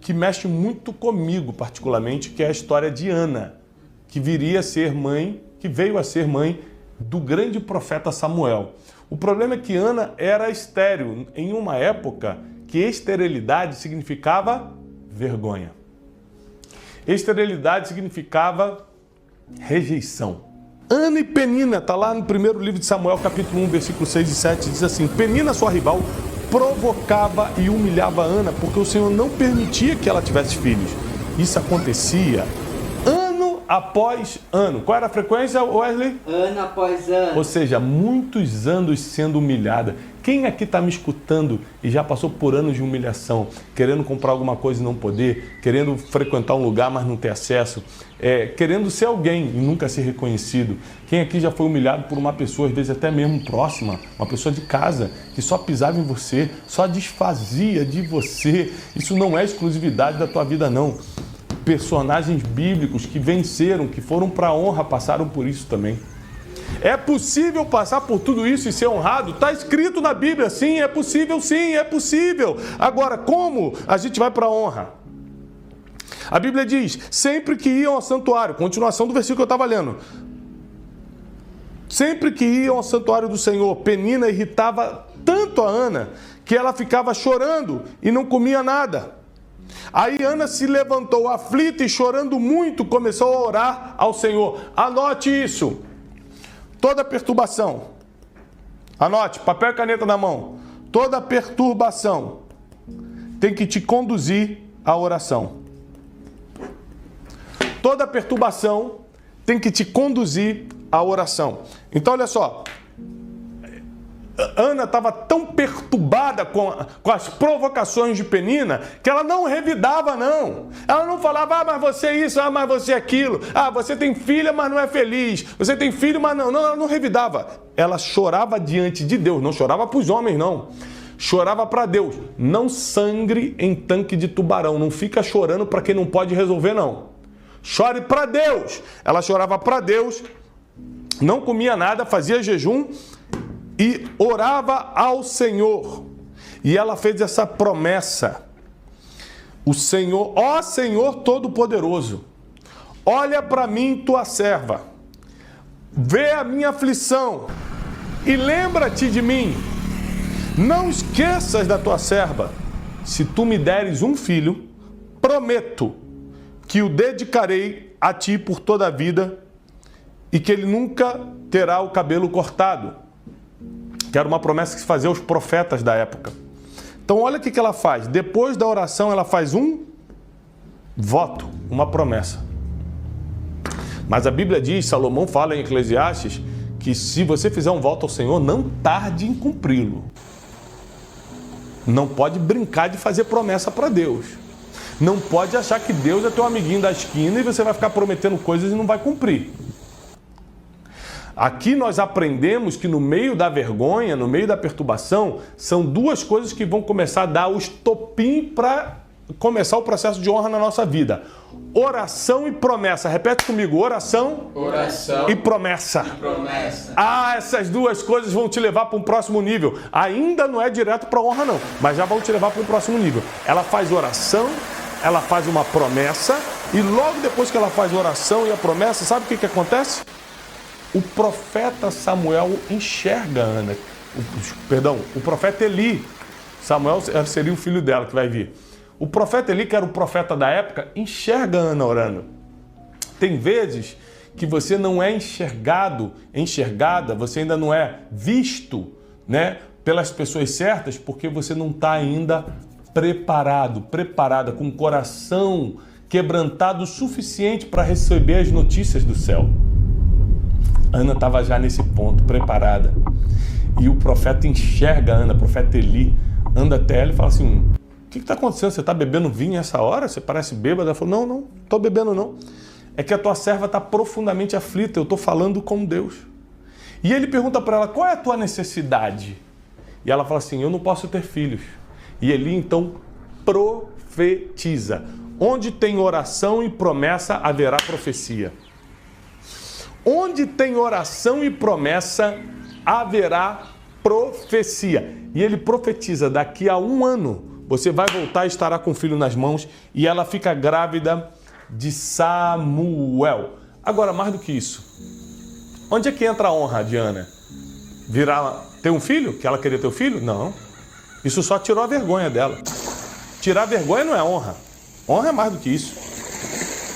que mexe muito comigo, particularmente, que é a história de Ana, que viria a ser mãe, que veio a ser mãe do grande profeta Samuel. O problema é que Ana era estéril, em uma época que esterilidade significava vergonha. Esterilidade significava rejeição. Ana e Penina, está lá no primeiro livro de Samuel, capítulo 1, versículo 6 e 7, diz assim: Penina, sua rival, provocava e humilhava Ana, porque o Senhor não permitia que ela tivesse filhos. Isso acontecia ano após ano. Qual era a frequência, Wesley? Ano após ano. Ou seja, muitos anos sendo humilhada. Quem aqui está me escutando e já passou por anos de humilhação, querendo comprar alguma coisa e não poder, querendo frequentar um lugar, mas não ter acesso, querendo ser alguém e nunca ser reconhecido? Quem aqui já foi humilhado por uma pessoa, às vezes até mesmo próxima, uma pessoa de casa, que só pisava em você, só desfazia de você? Isso não é exclusividade da tua vida, não. Personagens bíblicos que venceram, que foram para a honra, passaram por isso também. É possível passar por tudo isso e ser honrado? Está escrito na Bíblia, sim, é possível, sim, é possível. Agora, como a gente vai para a honra? A Bíblia diz, sempre que iam ao santuário, continuação do versículo que eu estava lendo, sempre que iam ao santuário do Senhor, Penina irritava tanto a Ana, que ela ficava chorando e não comia nada. Aí Ana se levantou aflita e chorando muito, começou a orar ao Senhor. Anote isso. Toda perturbação, anote, papel e caneta na mão, toda perturbação tem que te conduzir à oração. Toda perturbação tem que te conduzir à oração. Então, olha só, Ana estava tão perturbada com as provocações de Penina que ela não revidava, não. Ela não falava, mas você é isso, mas você é aquilo. Você tem filha, mas não é feliz. Você tem filho, mas não. Não, ela não revidava. Ela chorava diante de Deus. Não chorava para os homens, não. Chorava para Deus. Não sangre em tanque de tubarão. Não fica chorando para quem não pode resolver, não. Chore para Deus. Ela chorava para Deus, não comia nada, fazia jejum e orava ao Senhor. E ela fez essa promessa. O Senhor, ó Senhor Todo-Poderoso, olha para mim, tua serva. Vê a minha aflição e lembra-te de mim. Não esqueças da tua serva. Se tu me deres um filho, prometo que o dedicarei a ti por toda a vida e que ele nunca terá o cabelo cortado. Que era uma promessa que se fazia aos profetas da época. Então olha o que ela faz. Depois da oração ela faz um voto, uma promessa. Mas a Bíblia diz, Salomão fala em Eclesiastes, que se você fizer um voto ao Senhor, não tarde em cumpri-lo. Não pode brincar de fazer promessa para Deus. Não pode achar que Deus é teu amiguinho da esquina e você vai ficar prometendo coisas e não vai cumprir. Aqui nós aprendemos que no meio da vergonha, no meio da perturbação, são duas coisas que vão começar a dar o estopim para começar o processo de honra na nossa vida. Oração e promessa. Repete comigo, oração Oração e promessa. e promessa. Essas duas coisas vão te levar para um próximo nível. Ainda não é direto para a honra não, mas já vão te levar para um próximo nível. Ela faz oração, ela faz uma promessa e logo depois que ela faz a oração e a promessa, sabe o que acontece? O profeta Samuel enxerga Ana, o profeta Eli, Samuel seria o filho dela que vai vir. O profeta Eli, que era o profeta da época, enxerga Ana orando. Tem vezes que você não é enxergada, você ainda não é visto, né, pelas pessoas certas, porque você não está ainda preparada, com o coração quebrantado o suficiente para receber as notícias do céu. Ana estava já nesse ponto, preparada. E o profeta enxerga Ana, o profeta Eli, anda até ela e fala assim, o que está acontecendo? Você está bebendo vinho essa hora? Você parece bêbada. Ela falou, não estou bebendo não. É que a tua serva está profundamente aflita, eu estou falando com Deus. E ele pergunta para ela, qual é a tua necessidade? E ela fala assim, eu não posso ter filhos. E Eli então profetiza. Onde tem oração e promessa, haverá profecia. Onde tem oração e promessa, haverá profecia. E ele profetiza, daqui a 1 ano, você vai voltar e estará com o filho nas mãos. E ela fica grávida de Samuel. Agora, mais do que isso, onde é que entra a honra de Ana? Ter um filho? Que ela queria ter um filho? Não. Isso só tirou a vergonha dela. Tirar a vergonha não é honra. Honra é mais do que isso.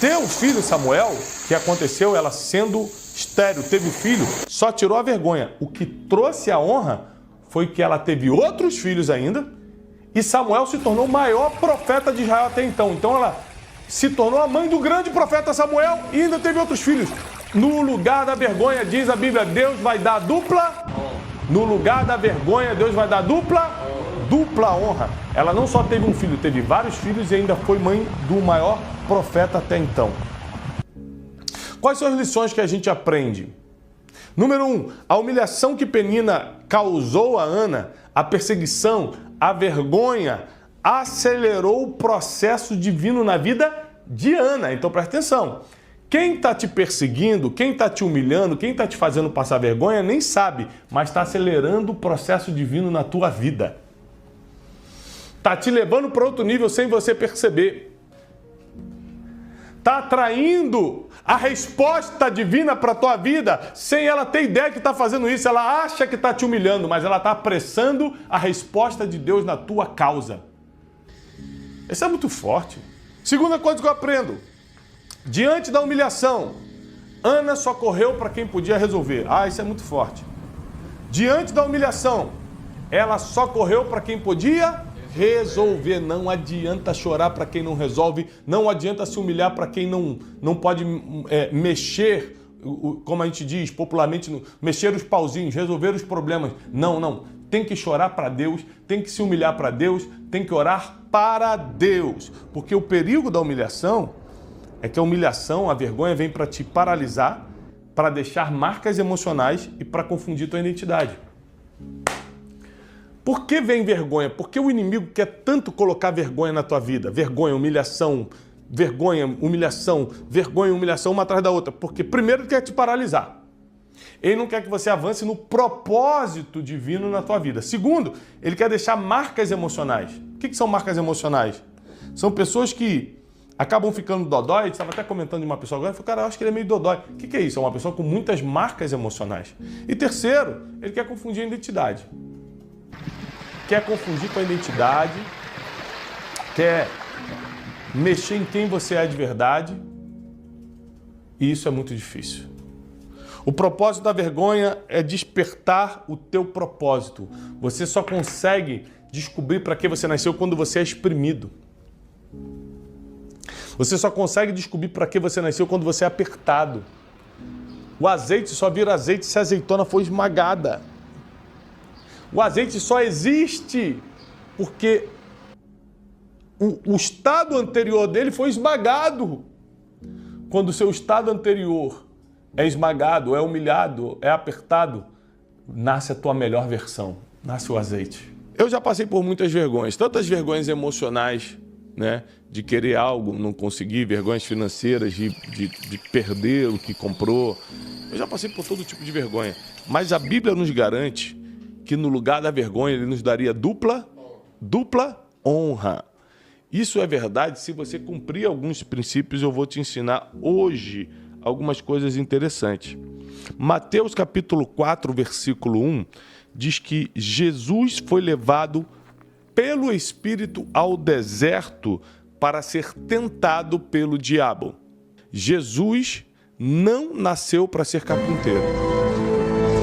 Ter o filho Samuel, que aconteceu ela sendo estéril, teve o filho, só tirou a vergonha. O que trouxe a honra foi que ela teve outros filhos ainda e Samuel se tornou o maior profeta de Israel até então. Então ela se tornou a mãe do grande profeta Samuel e ainda teve outros filhos. No lugar da vergonha, diz a Bíblia, Deus vai dar dupla. No lugar da vergonha, Deus vai dar dupla honra. Ela não só teve um filho, teve vários filhos e ainda foi mãe do maior profeta até então. Quais são as lições que a gente aprende? Número 1, a humilhação que Penina causou a Ana, a perseguição, a vergonha, acelerou o processo divino na vida de Ana. Então presta atenção. Quem está te perseguindo, quem está te humilhando, quem está te fazendo passar vergonha, nem sabe, mas está acelerando o processo divino na tua vida. Está te levando para outro nível sem você perceber. Está atraindo a resposta divina para a tua vida sem ela ter ideia que está fazendo isso. Ela acha que está te humilhando, mas ela está apressando a resposta de Deus na tua causa. Isso é muito forte. Segunda coisa que eu aprendo. Diante da humilhação, Ana só correu para quem podia resolver. Isso é muito forte. Diante da humilhação, ela só correu para quem podia resolver. Não adianta chorar para quem não resolve, não adianta se humilhar para quem não pode mexer, como a gente diz popularmente, mexer os pauzinhos, resolver os problemas. Não. Tem que chorar para Deus, tem que se humilhar para Deus, tem que orar para Deus. Porque o perigo da humilhação é que a humilhação, a vergonha vem para te paralisar, para deixar marcas emocionais e para confundir tua identidade. Por que vem vergonha? Porque o inimigo quer tanto colocar vergonha na tua vida. Vergonha, humilhação, uma atrás da outra. Porque primeiro ele quer te paralisar. Ele não quer que você avance no propósito divino na tua vida. Segundo, ele quer deixar marcas emocionais. O que são marcas emocionais? São pessoas que acabam ficando dodói. A gente estava até comentando de uma pessoa agora, eu falei, cara, eu acho que ele é meio dodói. O que é isso? É uma pessoa com muitas marcas emocionais. E terceiro, ele quer confundir a identidade. Quer confundir com a identidade, quer mexer em quem você é de verdade. E isso é muito difícil. O propósito da vergonha é despertar o teu propósito. Você só consegue descobrir para que você nasceu quando você é exprimido. Você só consegue descobrir para que você nasceu quando você é apertado. O azeite só vira azeite se a azeitona for esmagada. O azeite só existe porque o estado anterior dele foi esmagado. Quando o seu estado anterior é esmagado, é humilhado, é apertado, nasce a tua melhor versão, nasce o azeite. Eu já passei por muitas vergonhas, tantas vergonhas emocionais, né? De querer algo, não conseguir, vergonhas financeiras, de perder o que comprou. Eu já passei por todo tipo de vergonha. Mas a Bíblia nos garante que no lugar da vergonha ele nos daria dupla honra. Isso é verdade se você cumprir alguns princípios. Eu vou te ensinar hoje algumas coisas interessantes. Mateus capítulo 4, versículo 1, diz que Jesus foi levado pelo Espírito ao deserto para ser tentado pelo diabo. Jesus não nasceu para ser carpinteiro,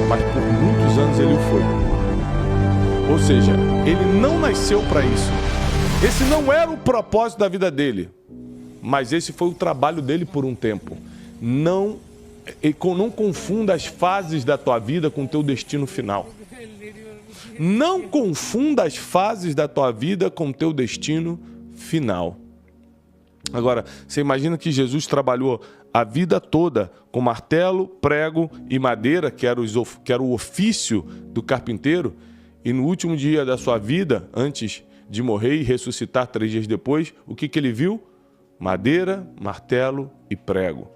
mas por muitos anos ele o foi. Ou seja, ele não nasceu para isso. Esse não era o propósito da vida dele, mas esse foi o trabalho dele por um tempo. Não confunda as fases da tua vida com o teu destino final. Não confunda as fases da tua vida com o teu destino final. Agora, você imagina que Jesus trabalhou a vida toda com martelo, prego e madeira, que era o ofício do carpinteiro, e no último dia da sua vida, antes de morrer e ressuscitar 3 dias depois, o que ele viu? Madeira, martelo e prego,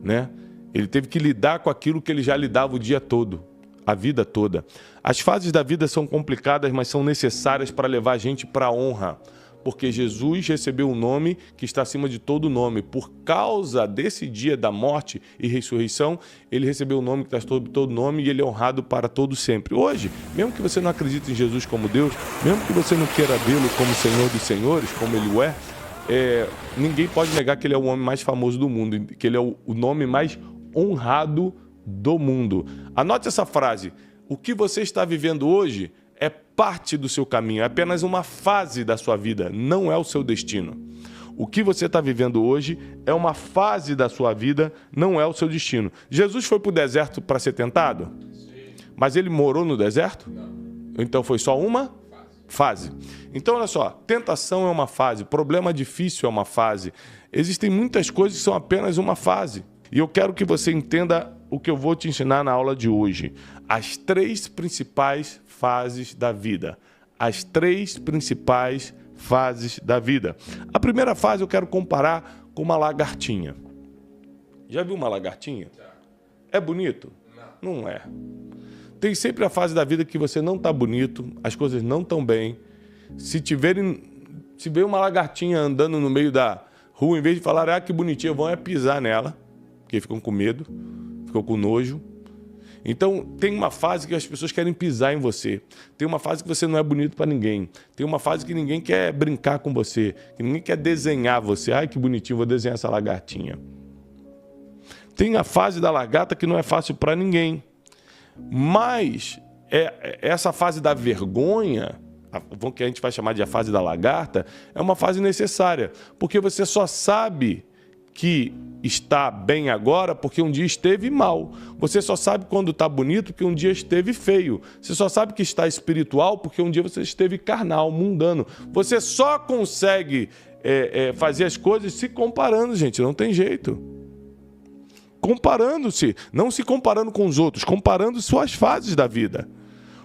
né? Ele teve que lidar com aquilo que ele já lidava o dia todo, a vida toda. As fases da vida são complicadas, mas são necessárias para levar a gente para a honra. Porque Jesus recebeu um nome que está acima de todo nome. Por causa desse dia da morte e ressurreição, ele recebeu um nome que está sobre todo nome e ele é honrado para todo sempre. Hoje, mesmo que você não acredite em Jesus como Deus, mesmo que você não queira vê-lo como Senhor dos Senhores, como ele o ninguém pode negar que ele é o homem mais famoso do mundo, que ele é o nome mais honrado do mundo. Anote essa frase: o que você está vivendo hoje é parte do seu caminho, é apenas uma fase da sua vida, não é o seu destino. O que você está vivendo hoje é uma fase da sua vida, não é o seu destino. Jesus foi para o deserto para ser tentado? Mas ele morou no deserto? Então foi só uma fase. Então olha só, tentação é uma fase, problema difícil é uma fase. Existem muitas coisas que são apenas uma fase. E eu quero que você entenda o que eu vou te ensinar na aula de hoje. As 3 principais fases da vida. As 3 principais fases da vida. A primeira fase eu quero comparar com uma lagartinha. Já viu uma lagartinha? É bonito? Não é. Tem sempre a fase da vida que você não está bonito, as coisas não estão bem. Se ver uma lagartinha andando no meio da rua, em vez de falar, que bonitinha, vão pisar nela, porque ficam com medo, ficam com nojo. Então, tem uma fase que as pessoas querem pisar em você. Tem uma fase que você não é bonito para ninguém. Tem uma fase que ninguém quer brincar com você, que ninguém quer desenhar você. Ai, que bonitinho, vou desenhar essa lagartinha. Tem a fase da lagarta que não é fácil para ninguém. Mas essa fase da vergonha, que a gente vai chamar de a fase da lagarta, é uma fase necessária, porque você só sabe que está bem agora porque um dia esteve mal. Você só sabe quando está bonito porque um dia esteve feio. Você só sabe que está espiritual porque um dia você esteve carnal, mundano. Você só consegue fazer as coisas se comparando, gente, não tem jeito. Comparando-se, não se comparando com os outros, comparando suas fases da vida.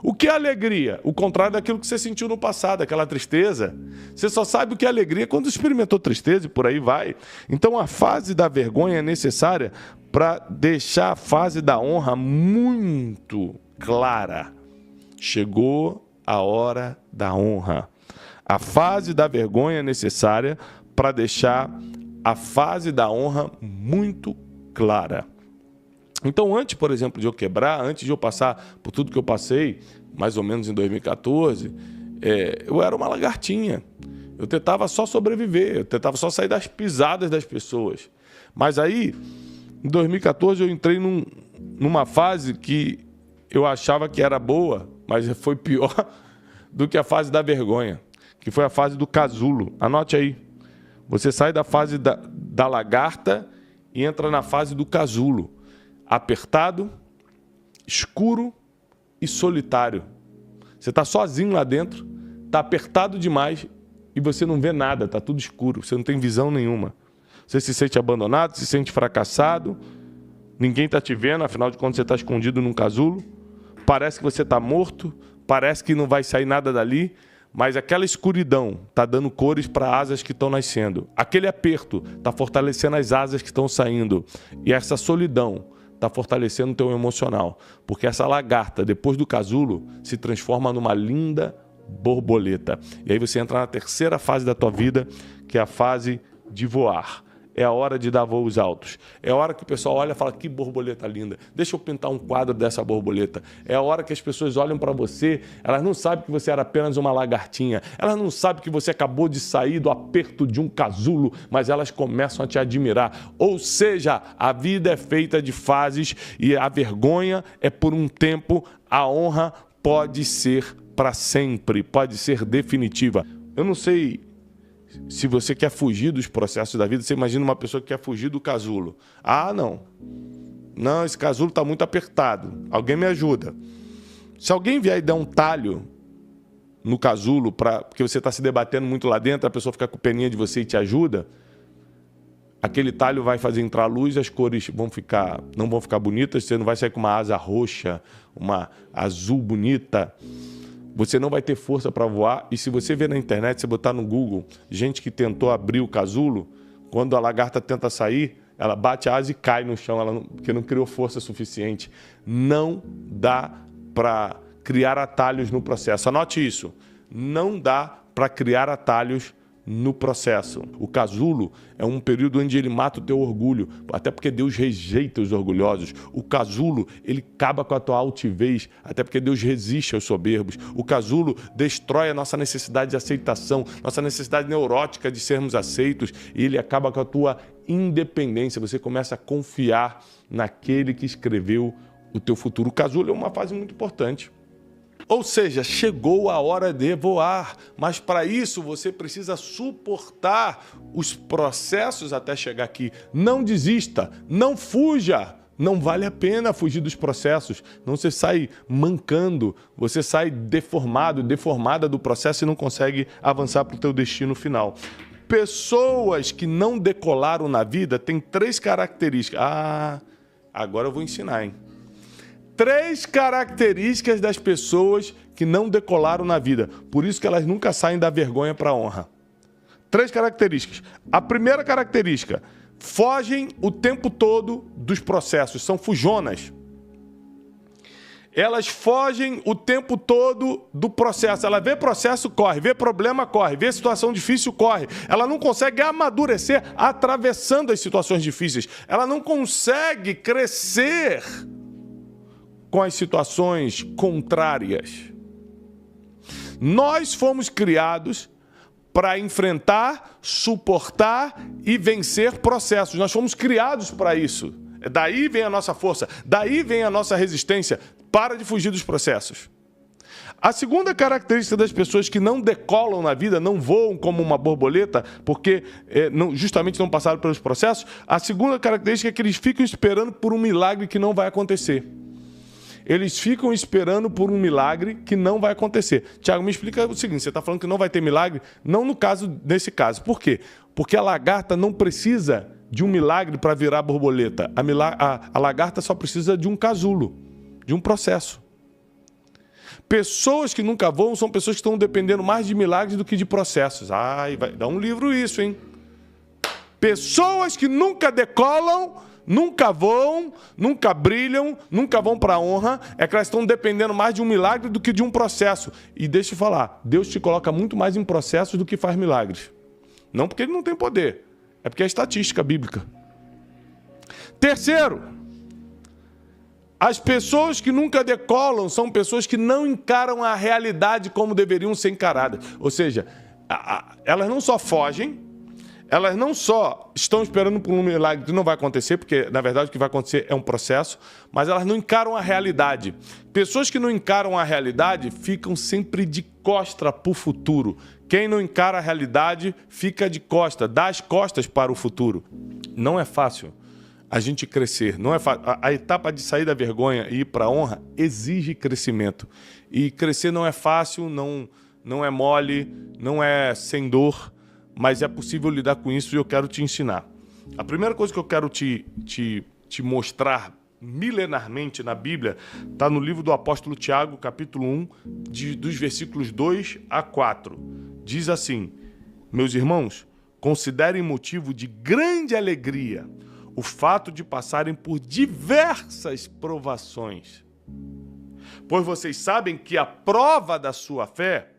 O que é alegria? O contrário daquilo que você sentiu no passado, aquela tristeza. Você só sabe o que é alegria quando experimentou tristeza e por aí vai. Então a fase da vergonha é necessária para deixar a fase da honra muito clara. Chegou a hora da honra. A fase da vergonha é necessária para deixar a fase da honra muito clara. Então, antes, por exemplo, de eu quebrar, antes de eu passar por tudo que eu passei, mais ou menos em 2014, eu era uma lagartinha. Eu tentava só sobreviver, eu tentava só sair das pisadas das pessoas. Mas aí, em 2014, eu entrei numa fase que eu achava que era boa, mas foi pior do que a fase da vergonha, que foi a fase do casulo. Anote aí. Você sai da fase da lagarta e entra na fase do casulo. Apertado, escuro e solitário. Você está sozinho lá dentro, está apertado demais e você não vê nada, está tudo escuro, você não tem visão nenhuma. Você se sente abandonado, se sente fracassado, ninguém está te vendo, afinal de contas você está escondido num casulo, parece que você está morto, parece que não vai sair nada dali, mas aquela escuridão está dando cores para asas que estão nascendo. Aquele aperto está fortalecendo as asas que estão saindo. E essa solidão está fortalecendo o teu emocional. Porque essa lagarta, depois do casulo, se transforma numa linda borboleta. E aí você entra na terceira fase da tua vida, que é a fase de voar. É a hora de dar voos altos. É a hora que o pessoal olha e fala, que borboleta linda. Deixa eu pintar um quadro dessa borboleta. É a hora que as pessoas olham para você, elas não sabem que você era apenas uma lagartinha. Elas não sabem que você acabou de sair do aperto de um casulo, mas elas começam a te admirar. Ou seja, a vida é feita de fases e a vergonha é por um tempo, a honra pode ser para sempre, pode ser definitiva. Eu não sei se você quer fugir dos processos da vida. Você imagina uma pessoa que quer fugir do casulo. Ah, não. Não, esse casulo está muito apertado. Alguém me ajuda. Se alguém vier e der um talho no casulo, porque você está se debatendo muito lá dentro, a pessoa fica com peninha de você e te ajuda, aquele talho vai fazer entrar luz, as cores não vão ficar bonitas, você não vai sair com uma asa roxa, uma azul bonita. Você não vai ter força para voar. E se você ver na internet, você botar no Google, gente que tentou abrir o casulo, quando a lagarta tenta sair, ela bate a asa e cai no chão, porque não criou força suficiente. Não dá para criar atalhos no processo. Anote isso. Não dá para criar atalhos no processo. O casulo é um período onde ele mata o teu orgulho, até porque Deus rejeita os orgulhosos. O casulo, ele acaba com a tua altivez, até porque Deus resiste aos soberbos. O casulo destrói a nossa necessidade de aceitação, nossa necessidade neurótica de sermos aceitos, e ele acaba com a tua independência. Você começa a confiar naquele que escreveu o teu futuro. O casulo é uma fase muito importante. Ou seja, chegou a hora de voar, mas para isso você precisa suportar os processos até chegar aqui. Não desista, não fuja, não vale a pena fugir dos processos. Não, você sai mancando, você sai deformado, deformada do processo e não consegue avançar para o teu destino final. Pessoas que não decolaram na vida têm 3 características. Agora eu vou ensinar, hein? 3 características das pessoas que não decolaram na vida. Por isso que elas nunca saem da vergonha para a honra. 3 características. A primeira característica: fogem o tempo todo dos processos. São fujonas. Elas fogem o tempo todo do processo. Ela vê processo, corre. Vê problema, corre. Vê situação difícil, corre. Ela não consegue amadurecer atravessando as situações difíceis. Ela não consegue crescer com as situações contrárias. Nós fomos criados para enfrentar, suportar e vencer processos. Nós fomos criados para isso. Daí vem a nossa força, daí vem a nossa resistência. Para de fugir dos processos. A segunda característica das pessoas que não decolam na vida, não voam como uma borboleta, porque justamente não passaram pelos processos, a segunda característica é que eles ficam esperando por um milagre que não vai acontecer. Eles ficam esperando por um milagre que não vai acontecer. Tiago, me explica o seguinte: você está falando que não vai ter milagre? Não nesse caso. Por quê? Porque a lagarta não precisa de um milagre para virar borboleta. A lagarta só precisa de um casulo, de um processo. Pessoas que nunca voam são pessoas que estão dependendo mais de milagres do que de processos. Vai dar um livro isso, hein? Pessoas que nunca decolam, nunca voam, nunca brilham, nunca vão para a honra, é que elas estão dependendo mais de um milagre do que de um processo. E deixa eu falar, Deus te coloca muito mais em processos do que faz milagres. Não porque ele não tem poder, é porque é estatística bíblica. Terceiro, as pessoas que nunca decolam são pessoas que não encaram a realidade como deveriam ser encaradas. Ou seja, elas não só fogem, elas não só estão esperando por um milagre que não vai acontecer, porque, na verdade, o que vai acontecer é um processo, mas elas não encaram a realidade. Pessoas que não encaram a realidade ficam sempre de costa para o futuro. Quem não encara a realidade fica de costa, dá as costas para o futuro. Não é fácil a gente crescer. Não é fácil. A etapa de sair da vergonha e ir para a honra exige crescimento. E crescer não é fácil, não é mole, não é sem dor, mas é possível lidar com isso e eu quero te ensinar. A primeira coisa que eu quero te mostrar milenarmente na Bíblia está no livro do apóstolo Tiago, capítulo 1, dos versículos 2 a 4. Diz assim: meus irmãos, considerem motivo de grande alegria o fato de passarem por diversas provações, pois vocês sabem que a prova da sua fé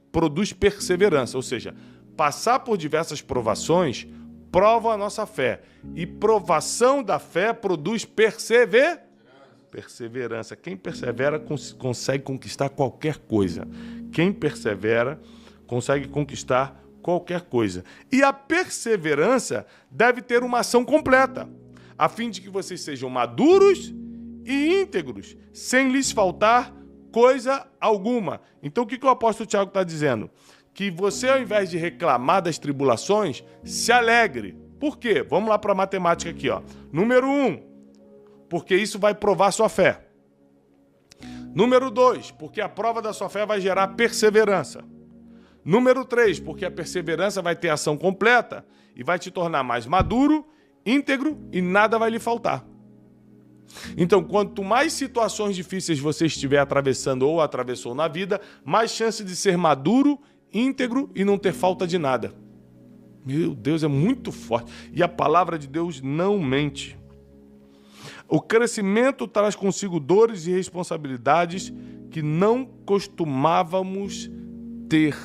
produz perseverança, ou seja, passar por diversas provações prova a nossa fé. E provação da fé produz perseverança. Quem persevera consegue conquistar qualquer coisa. Quem persevera consegue conquistar qualquer coisa. E a perseverança deve ter uma ação completa, a fim de que vocês sejam maduros e íntegros, sem lhes faltar coisa alguma. Então o que o apóstolo Tiago está dizendo? Que você, ao invés de reclamar das tribulações, se alegre. Por quê? Vamos lá para a matemática aqui, ó. Número 1, porque isso vai provar sua fé. Número 2, porque a prova da sua fé vai gerar perseverança. Número 3, porque a perseverança vai ter ação completa e vai te tornar mais maduro, íntegro e nada vai lhe faltar. Então, quanto mais situações difíceis você estiver atravessando ou atravessou na vida, mais chance de ser maduro, íntegro e não ter falta de nada. Meu Deus, é muito forte. E a palavra de Deus não mente. O crescimento traz consigo dores e responsabilidades que não costumávamos ter.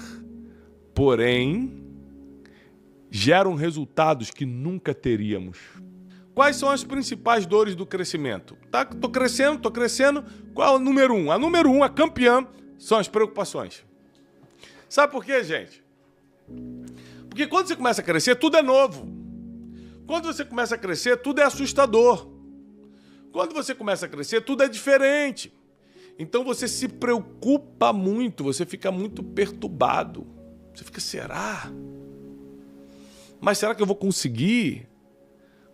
Porém, geram resultados que nunca teríamos. Quais são as principais dores do crescimento? Tá, tô crescendo. Qual é o número 1? A número 1, a campeã, são as preocupações. Sabe por quê, gente? Porque quando você começa a crescer, tudo é novo. Quando você começa a crescer, tudo é assustador. Quando você começa a crescer, tudo é diferente. Então você se preocupa muito, você fica muito perturbado. Você fica, será? Mas será que eu vou conseguir?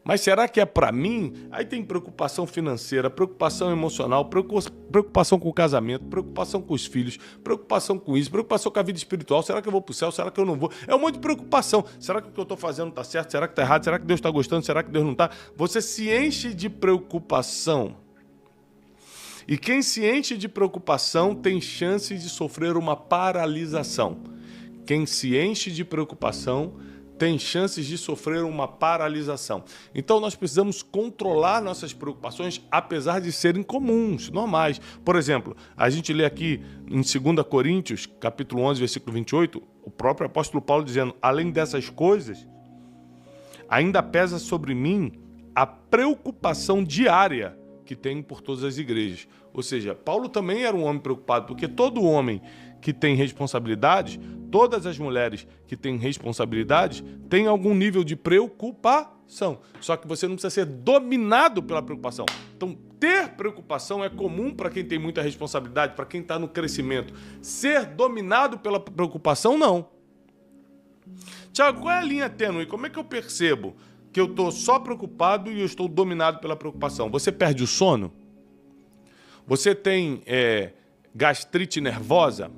Mas será que é para mim? Aí tem preocupação financeira, preocupação emocional, preocupação com o casamento, preocupação com os filhos, preocupação com isso, preocupação com a vida espiritual. Será que eu vou para o céu? Será que eu não vou? É um monte de preocupação. Será que o que eu estou fazendo está certo? Será que está errado? Será que Deus está gostando? Será que Deus não está? Você se enche de preocupação. E quem se enche de preocupação tem chance de sofrer uma paralisação. Quem se enche de preocupação tem chances de sofrer uma paralisação. Então nós precisamos controlar nossas preocupações, apesar de serem comuns, normais. Por exemplo, a gente lê aqui em 2 Coríntios, capítulo 11, versículo 28, o próprio apóstolo Paulo dizendo, além dessas coisas, ainda pesa sobre mim a preocupação diária que tenho por todas as igrejas. Ou seja, Paulo também era um homem preocupado, porque todo homem que tem responsabilidades, todas as mulheres que têm responsabilidades, têm algum nível de preocupação. Só que você não precisa ser dominado pela preocupação. Então, ter preocupação é comum para quem tem muita responsabilidade, para quem está no crescimento. Ser dominado pela preocupação, não. Tiago, qual é a linha tênue? Como é que eu percebo que eu estou só preocupado e eu estou dominado pela preocupação? Você perde o sono? Você tem gastrite nervosa?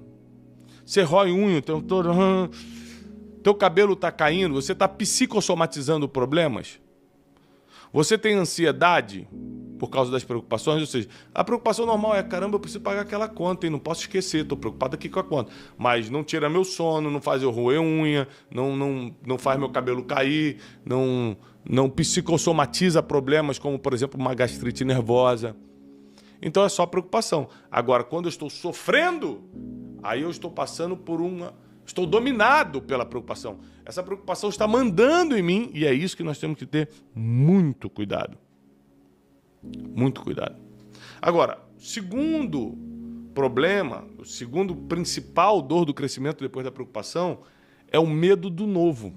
Você rói unha, teu cabelo está caindo, você está psicossomatizando problemas? Você tem ansiedade por causa das preocupações? Ou seja, a preocupação normal é, caramba, eu preciso pagar aquela conta, e não posso esquecer, estou preocupado aqui com a conta. Mas não tira meu sono, não faz eu roer unha, não faz meu cabelo cair, não psicossomatiza problemas como, por exemplo, uma gastrite nervosa. Então é só preocupação. Agora, quando eu estou sofrendo, aí eu estou passando por estou dominado pela preocupação. Essa preocupação está mandando em mim e é isso que nós temos que ter muito cuidado. Muito cuidado. Agora, segundo problema, o segundo principal dor do crescimento depois da preocupação é o medo do novo.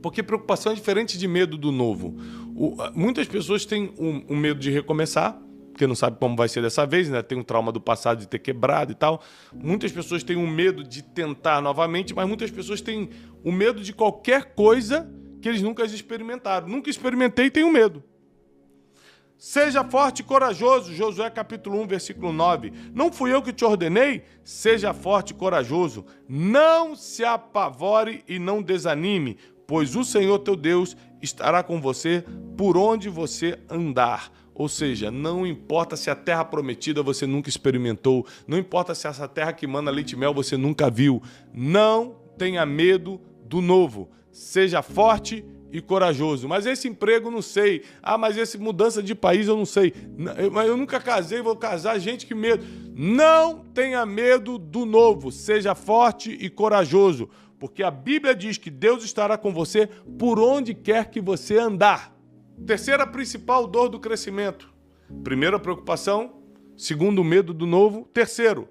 Porque preocupação é diferente de medo do novo. Muitas pessoas têm um medo de recomeçar, porque não sabe como vai ser dessa vez, né? Tem um trauma do passado de ter quebrado e tal. Muitas pessoas têm um medo de tentar novamente, mas muitas pessoas têm o medo de qualquer coisa que eles nunca experimentaram. Nunca experimentei e tenho medo. Seja forte e corajoso, Josué capítulo 1, versículo 9. Não fui eu que te ordenei? Seja forte e corajoso. Não se apavore e não desanime, pois o Senhor teu Deus estará com você por onde você andar. Ou seja, não importa se a terra prometida você nunca experimentou, não importa se essa terra que manda leite e mel você nunca viu, não tenha medo do novo, seja forte e corajoso. Mas esse emprego não sei, mas essa mudança de país eu não sei, mas eu nunca casei, vou casar, gente, que medo. Não tenha medo do novo, seja forte e corajoso, porque a Bíblia diz que Deus estará com você por onde quer que você andar. Terceira principal dor do crescimento. Primeiro, a preocupação. Segundo, o medo do novo. Terceiro,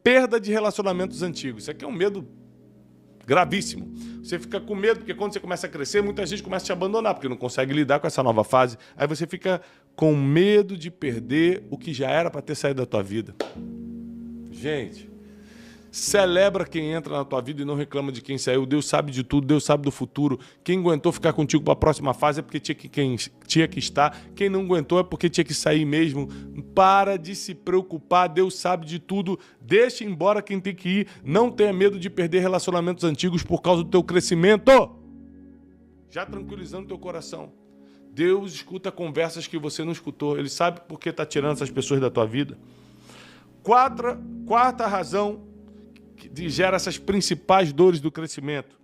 perda de relacionamentos antigos. Isso aqui é um medo gravíssimo. Você fica com medo, porque quando você começa a crescer, muita gente começa a te abandonar, porque não consegue lidar com essa nova fase. Aí você fica com medo de perder o que já era para ter saído da tua vida. Gente, celebra quem entra na tua vida e não reclama de quem saiu. Deus sabe de tudo, Deus sabe do futuro. Quem aguentou ficar contigo para a próxima fase é porque tinha que estar. Quem não aguentou é porque tinha que sair mesmo. Para de se preocupar, Deus sabe de tudo. Deixa embora quem tem que ir. Não tenha medo de perder relacionamentos antigos por causa do teu crescimento. Já tranquilizando teu coração. Deus escuta conversas que você não escutou. Ele sabe por que está tirando essas pessoas da tua vida. Quarta razão que gera essas principais dores do crescimento.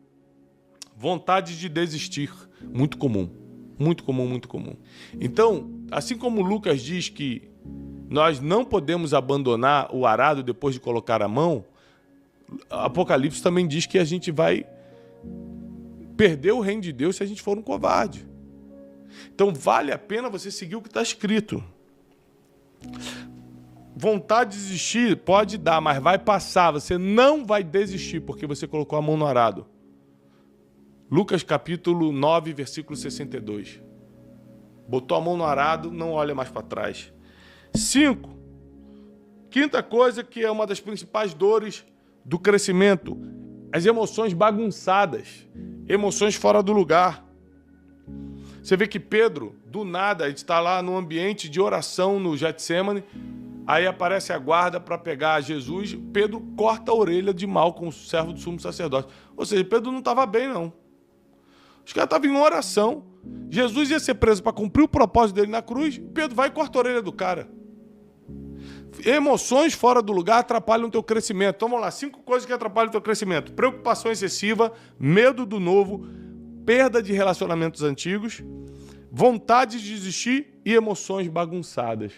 Vontade de desistir. Muito comum. Muito comum, muito comum. Então, assim como Lucas diz que nós não podemos abandonar o arado depois de colocar a mão, Apocalipse também diz que a gente vai perder o reino de Deus se a gente for um covarde. Então vale a pena você seguir o que está escrito. Vontade de desistir pode dar, mas vai passar. Você não vai desistir porque você colocou a mão no arado. Lucas capítulo 9, versículo 62. Botou a mão no arado, não olha mais para trás. 5. Quinta coisa que é uma das principais dores do crescimento. As emoções bagunçadas. Emoções fora do lugar. Você vê que Pedro, do nada, ele está lá no ambiente de oração no Getsêmani, aí aparece a guarda para pegar Jesus, Pedro corta a orelha de Malco, o servo do sumo sacerdote. Ou seja, Pedro não estava bem, não. Os caras estavam em oração, Jesus ia ser preso para cumprir o propósito dele na cruz, Pedro vai e corta a orelha do cara. Emoções fora do lugar atrapalham o teu crescimento. Então vamos lá, 5 coisas que atrapalham o teu crescimento. Preocupação excessiva, medo do novo, perda de relacionamentos antigos, vontade de desistir e emoções bagunçadas.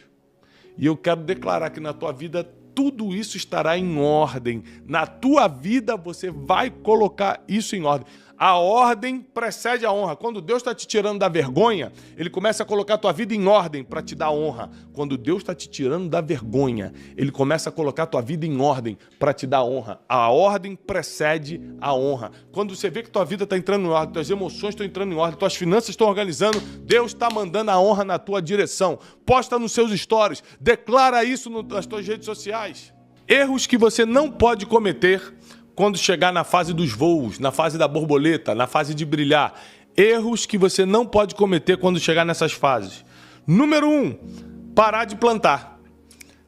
E eu quero declarar que na tua vida tudo isso estará em ordem. Na tua vida você vai colocar isso em ordem. A ordem precede a honra. Quando Deus está te tirando da vergonha, Ele começa a colocar a tua vida em ordem para te dar honra. Quando Deus está te tirando da vergonha, Ele começa a colocar a tua vida em ordem para te dar honra. A ordem precede a honra. Quando você vê que tua vida está entrando em ordem, tuas emoções estão entrando em ordem, tuas finanças estão organizando, Deus está mandando a honra na tua direção. Posta nos seus stories, declara isso nas tuas redes sociais. Erros que você não pode cometer quando chegar na fase dos voos, na fase da borboleta, na fase de brilhar. Erros que você não pode cometer quando chegar nessas fases. Número 1, parar de plantar.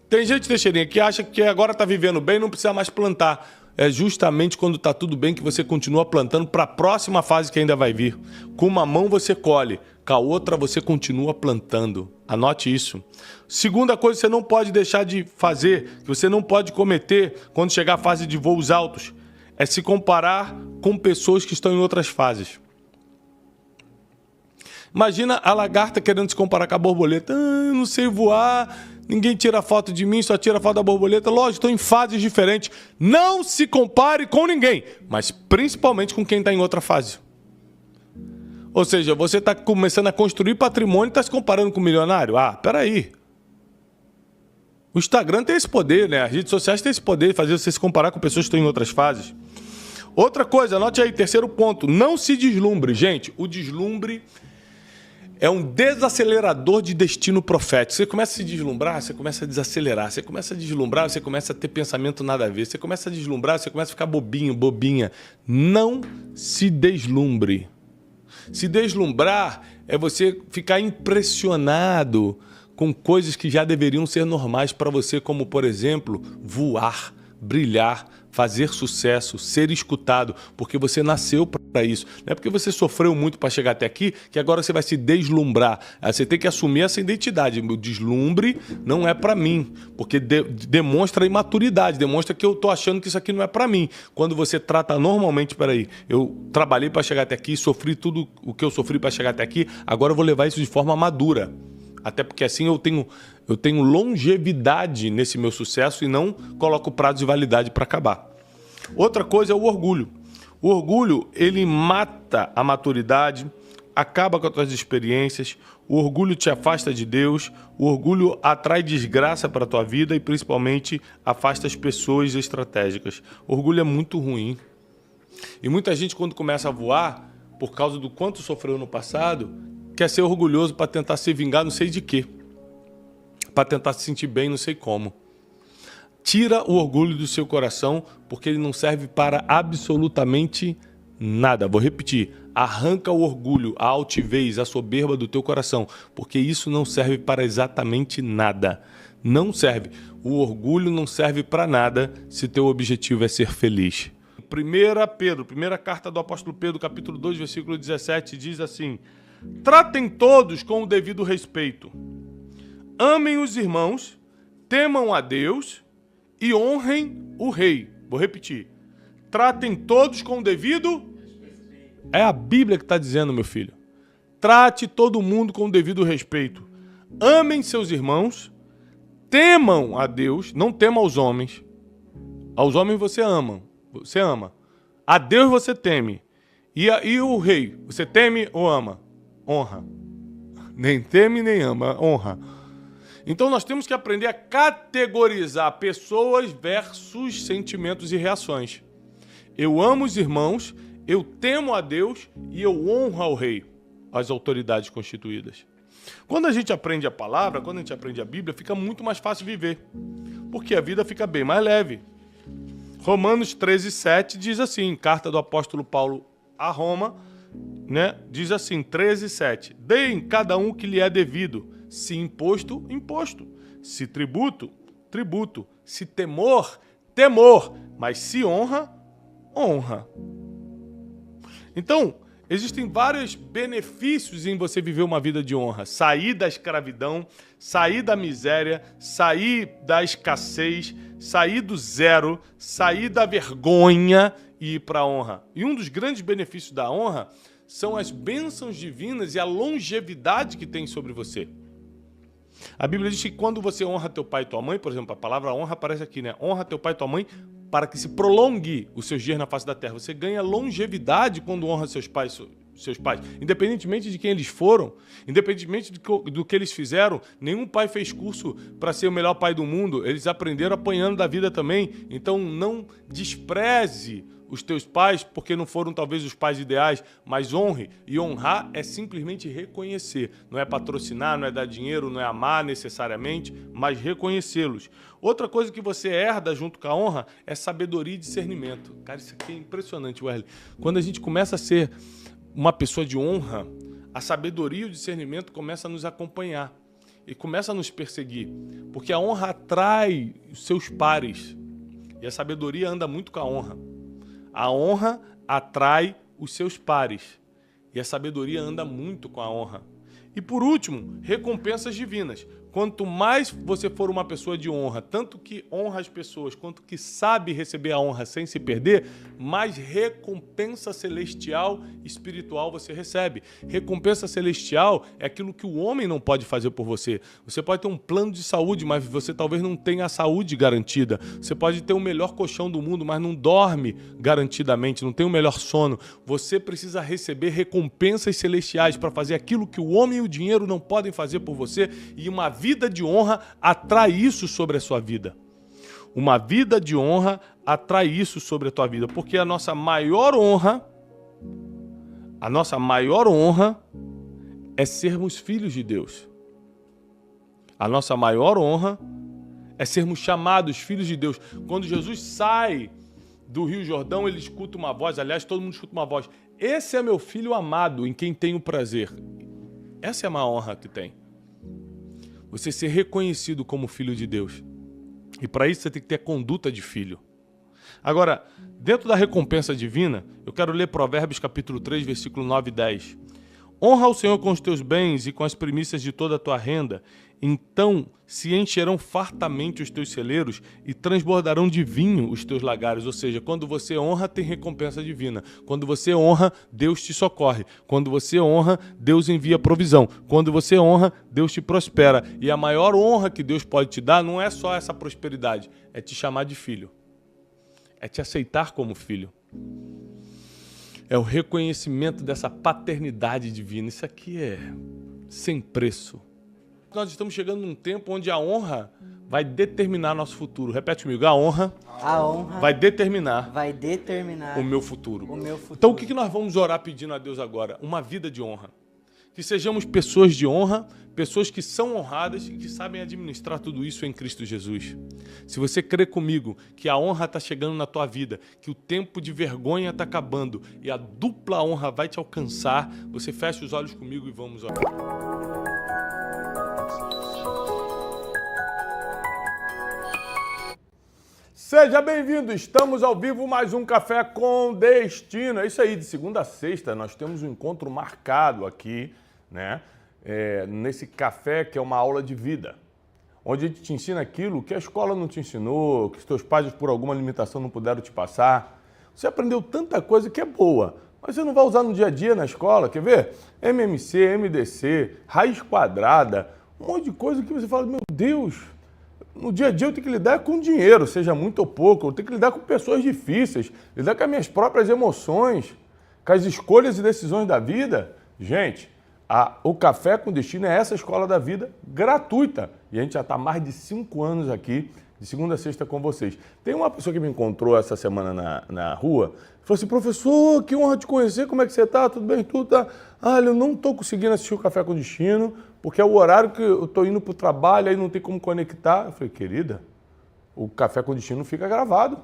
Tem gente, Teixeirinha, que acha que agora está vivendo bem, não precisa mais plantar. É justamente quando está tudo bem que você continua plantando para a próxima fase que ainda vai vir. Com uma mão você colhe, com a outra você continua plantando. Anote isso. Segunda coisa que você não pode deixar de fazer, que você não pode cometer quando chegar à fase de voos altos, é se comparar com pessoas que estão em outras fases. Imagina a lagarta querendo se comparar com a borboleta. Eu não sei voar, ninguém tira foto de mim, só tira foto da borboleta. Lógico, estou em fases diferentes. Não se compare com ninguém, mas principalmente com quem está em outra fase. Ou seja, você está começando a construir patrimônio e está se comparando com o milionário? Ah, peraí. O Instagram tem esse poder, né? As redes sociais têm esse poder de fazer você se comparar com pessoas que estão em outras fases. Outra coisa, anote aí, terceiro ponto. Não se deslumbre. Gente, o deslumbre é um desacelerador de destino profético. Você começa a se deslumbrar, você começa a desacelerar. Você começa a deslumbrar, você começa a ter pensamento nada a ver. Você começa a deslumbrar, você começa a ficar bobinho, bobinha. Não se deslumbre. Se deslumbrar é você ficar impressionado com coisas que já deveriam ser normais para você, como, por exemplo, voar, brilhar, fazer sucesso, ser escutado, porque você nasceu para isso. Não é porque você sofreu muito para chegar até aqui que agora você vai se deslumbrar. Você tem que assumir essa identidade. O deslumbre não é para mim, porque demonstra imaturidade, demonstra que eu estou achando que isso aqui não é para mim. Quando você trata normalmente, peraí, eu trabalhei para chegar até aqui, sofri tudo o que eu sofri para chegar até aqui, agora eu vou levar isso de forma madura. Até porque assim eu tenho longevidade nesse meu sucesso e não coloco prazo de validade para acabar. Outra coisa é o orgulho. O orgulho, ele mata a maturidade, acaba com as tuas experiências, o orgulho te afasta de Deus, o orgulho atrai desgraça para a tua vida e principalmente afasta as pessoas estratégicas. O orgulho é muito ruim. E muita gente, quando começa a voar, por causa do quanto sofreu no passado, quer ser orgulhoso para tentar se vingar não sei de quê. Para tentar se sentir bem não sei como. Tira o orgulho do seu coração, porque ele não serve para absolutamente nada. Vou repetir. Arranca o orgulho, a altivez, a soberba do teu coração, porque isso não serve para exatamente nada. Não serve. O orgulho não serve para nada se teu objetivo é ser feliz. 1 Pedro, primeira carta do apóstolo Pedro, capítulo 2, versículo 17, diz assim: tratem todos com o devido respeito. Amem os irmãos, temam a Deus e honrem o rei. Vou repetir. Tratem todos com o devido... É a Bíblia que está dizendo, meu filho. Trate todo mundo com o devido respeito. Amem seus irmãos, temam a Deus, não tema aos homens. Aos homens você ama. A Deus você teme. E o rei, você teme ou ama? Honra. Nem teme nem ama, honra. Então nós temos que aprender a categorizar pessoas versus sentimentos e reações. Eu amo os irmãos, eu temo a Deus e eu honro ao rei, as autoridades constituídas. Quando a gente aprende a palavra, quando a gente aprende a Bíblia, fica muito mais fácil viver, porque a vida fica bem mais leve. Romanos 13:7 diz assim, carta do apóstolo Paulo a Roma, né? Diz assim, 13:7, deem cada um o que lhe é devido, se imposto, imposto, se tributo, tributo, se temor, temor, mas se honra, honra. Então, existem vários benefícios em você viver uma vida de honra. Sair da escravidão, sair da miséria, sair da escassez, sair do zero, sair da vergonha e ir para a honra. E um dos grandes benefícios da honra são as bênçãos divinas e a longevidade que tem sobre você. A Bíblia diz que quando você honra teu pai e tua mãe, por exemplo, a palavra honra aparece aqui, né? Honra teu pai e tua mãe para que se prolongue os seus dias na face da terra. Você ganha longevidade quando honra seus pais, independentemente de quem eles foram, independentemente do que eles fizeram. Nenhum pai fez curso para ser o melhor pai do mundo. Eles aprenderam apanhando da vida também. Então não despreze os teus pais porque não foram talvez os pais ideais, mas honre. E honrar é simplesmente reconhecer. Não é patrocinar, não é dar dinheiro, não é amar necessariamente, mas reconhecê-los. Outra coisa que você herda junto com a honra é sabedoria e discernimento. Cara, isso aqui é impressionante, Wesley. Quando a gente começa a ser uma pessoa de honra, a sabedoria e o discernimento começam a nos acompanhar e começa a nos perseguir, porque a honra atrai os seus pares e a sabedoria anda muito com a honra. A honra atrai os seus pares e a sabedoria anda muito com a honra. E por último, recompensas divinas. Quanto mais você for uma pessoa de honra, tanto que honra as pessoas, quanto que sabe receber a honra sem se perder, mais recompensa celestial e espiritual você recebe. Recompensa celestial é aquilo que o homem não pode fazer por você. Você pode ter um plano de saúde, mas você talvez não tenha a saúde garantida. Você pode ter o melhor colchão do mundo, mas não dorme garantidamente, não tem o melhor sono. Você precisa receber recompensas celestiais para fazer aquilo que o homem e o dinheiro não podem fazer por você, e uma vida de honra atrai isso sobre a sua vida. Uma vida de honra atrai isso sobre a tua vida, porque a nossa maior honra é sermos filhos de Deus. A nossa maior honra é sermos chamados filhos de Deus. Quando Jesus sai do Rio Jordão, ele escuta uma voz, aliás, todo mundo escuta uma voz. Esse é meu filho amado, em quem tenho prazer. Essa é a maior honra que tem. Você ser reconhecido como filho de Deus. E para isso você tem que ter a conduta de filho. Agora, dentro da recompensa divina, eu quero ler Provérbios capítulo 3, versículo 9 e 10. Honra o Senhor com os teus bens e com as primícias de toda a tua renda, então se encherão fartamente os teus celeiros e transbordarão de vinho os teus lagares. Ou seja, quando você honra, tem recompensa divina. Quando você honra, Deus te socorre. Quando você honra, Deus envia provisão. Quando você honra, Deus te prospera. E a maior honra que Deus pode te dar não é só essa prosperidade, é te chamar de filho. É te aceitar como filho. É o reconhecimento dessa paternidade divina. Isso aqui é sem preço. Nós estamos chegando num tempo onde a honra vai determinar nosso futuro. Repete comigo, a honra vai determinar o meu futuro. O meu futuro. Então o que nós vamos orar pedindo a Deus agora? Uma vida de honra. Que sejamos pessoas de honra, pessoas que são honradas e que sabem administrar tudo isso em Cristo Jesus. Se você crê comigo que a honra está chegando na tua vida, que o tempo de vergonha está acabando e a dupla honra vai te alcançar, você fecha os olhos comigo e vamos orar. Seja bem-vindo, estamos ao vivo, mais um Café com Destino. É isso aí, de segunda a sexta nós temos um encontro marcado aqui, né? Nesse café que é uma aula de vida, onde a gente te ensina aquilo que a escola não te ensinou, que os teus pais por alguma limitação não puderam te passar. Você aprendeu tanta coisa que é boa, mas você não vai usar no dia a dia na escola, quer ver? MMC, MDC, raiz quadrada, um monte de coisa que você fala, meu Deus... No dia a dia eu tenho que lidar com dinheiro, seja muito ou pouco, eu tenho que lidar com pessoas difíceis, lidar com as minhas próprias emoções. com as escolhas e decisões da vida, gente, o Café com Destino é essa escola da vida gratuita. E a gente já está há mais de 5 anos aqui, de segunda a sexta com vocês. Tem uma pessoa que me encontrou essa semana na rua, falou assim, professor, que honra te conhecer, como é que você está? Tudo bem? Tudo tá? Ah, eu não estou conseguindo assistir o Café com Destino, porque é o horário que eu estou indo para o trabalho, aí não tem como conectar. Eu falei, querida, o Café com Destino fica gravado.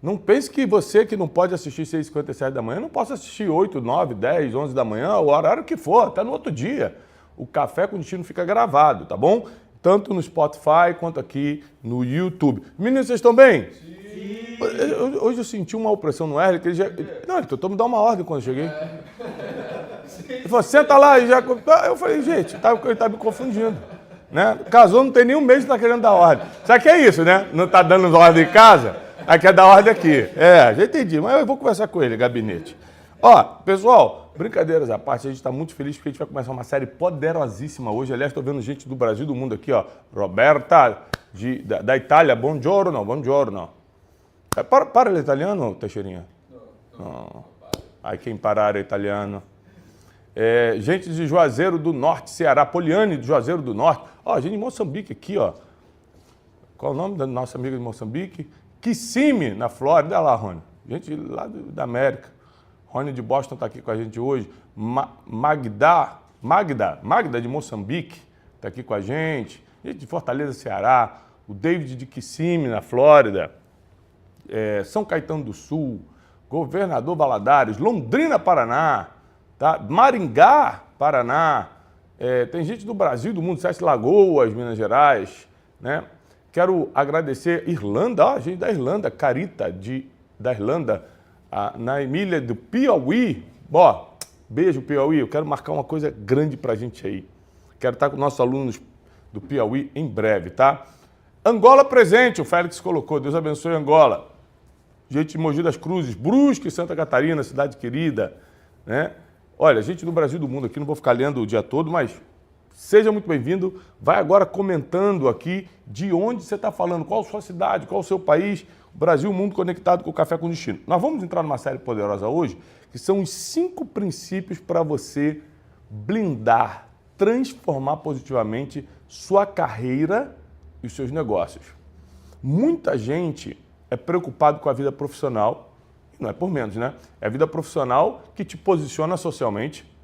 Não pense que você que não pode assistir 6h57 da manhã, não possa assistir 8, 9, 10, 11 da manhã, o horário que for, até no outro dia. O Café com Destino fica gravado, tá bom? Tanto no Spotify quanto aqui no YouTube. Meninos, vocês estão bem? Sim. Hoje eu senti uma opressão no Erle, que ele já... Não, ele tentou me dar uma ordem quando eu cheguei. Ele falou, senta lá e já... Eu falei, gente, ele tá me confundindo. Né? Casou, não tem nem um mês que tá querendo dar ordem. Sabe que é isso, né? Não tá dando ordem em casa? Aí quer dar ordem aqui. Já entendi, mas eu vou conversar com ele, gabinete. Ó, pessoal, brincadeiras à parte, a gente está muito feliz porque a gente vai começar uma série poderosíssima hoje. Aliás, estou vendo gente do Brasil e do mundo aqui, ó. Roberta, da Itália, buongiorno, buongiorno. Para l'italiano, Teixeirinha? Não. Aí quem parar é italiano. Gente de Juazeiro do Norte, Ceará, Poliane de Juazeiro do Norte. Ó, gente de Moçambique aqui, ó. Qual o nome da nossa amiga de Moçambique? Kissimmee, na Flórida. Olha lá, Rony. Gente lá da América. Rony de Boston está aqui com a gente hoje. Magda de Moçambique está aqui com a gente. Gente de Fortaleza, Ceará. O David de Kissimmee, na Flórida. São Caetano do Sul. Governador Valadares. Londrina, Paraná. Tá? Maringá, Paraná. Tem gente do Brasil, do mundo. Sete Lagoas, Minas Gerais. Né? Quero agradecer Irlanda, gente da Irlanda, Carita da Irlanda, na Emília do Piauí. Beijo, Piauí. Eu quero marcar uma coisa grande pra gente aí. Quero estar com nossos alunos do Piauí em breve, tá? Angola presente, o Félix colocou. Deus abençoe Angola. Gente de Mogi das Cruzes, Brusque, Santa Catarina, cidade querida. Né? Olha, gente do Brasil e do mundo aqui, não vou ficar lendo o dia todo, mas... Seja muito bem-vindo. Vai agora comentando aqui de onde você está falando, qual a sua cidade, qual o seu país, o Brasil, o mundo conectado com o Café com Destino. Nós vamos entrar numa série poderosa hoje, que são os 5 princípios para você blindar, transformar positivamente sua carreira e os seus negócios. Muita gente é preocupado com a vida profissional, e não é por menos, né? É a vida profissional que te posiciona socialmente,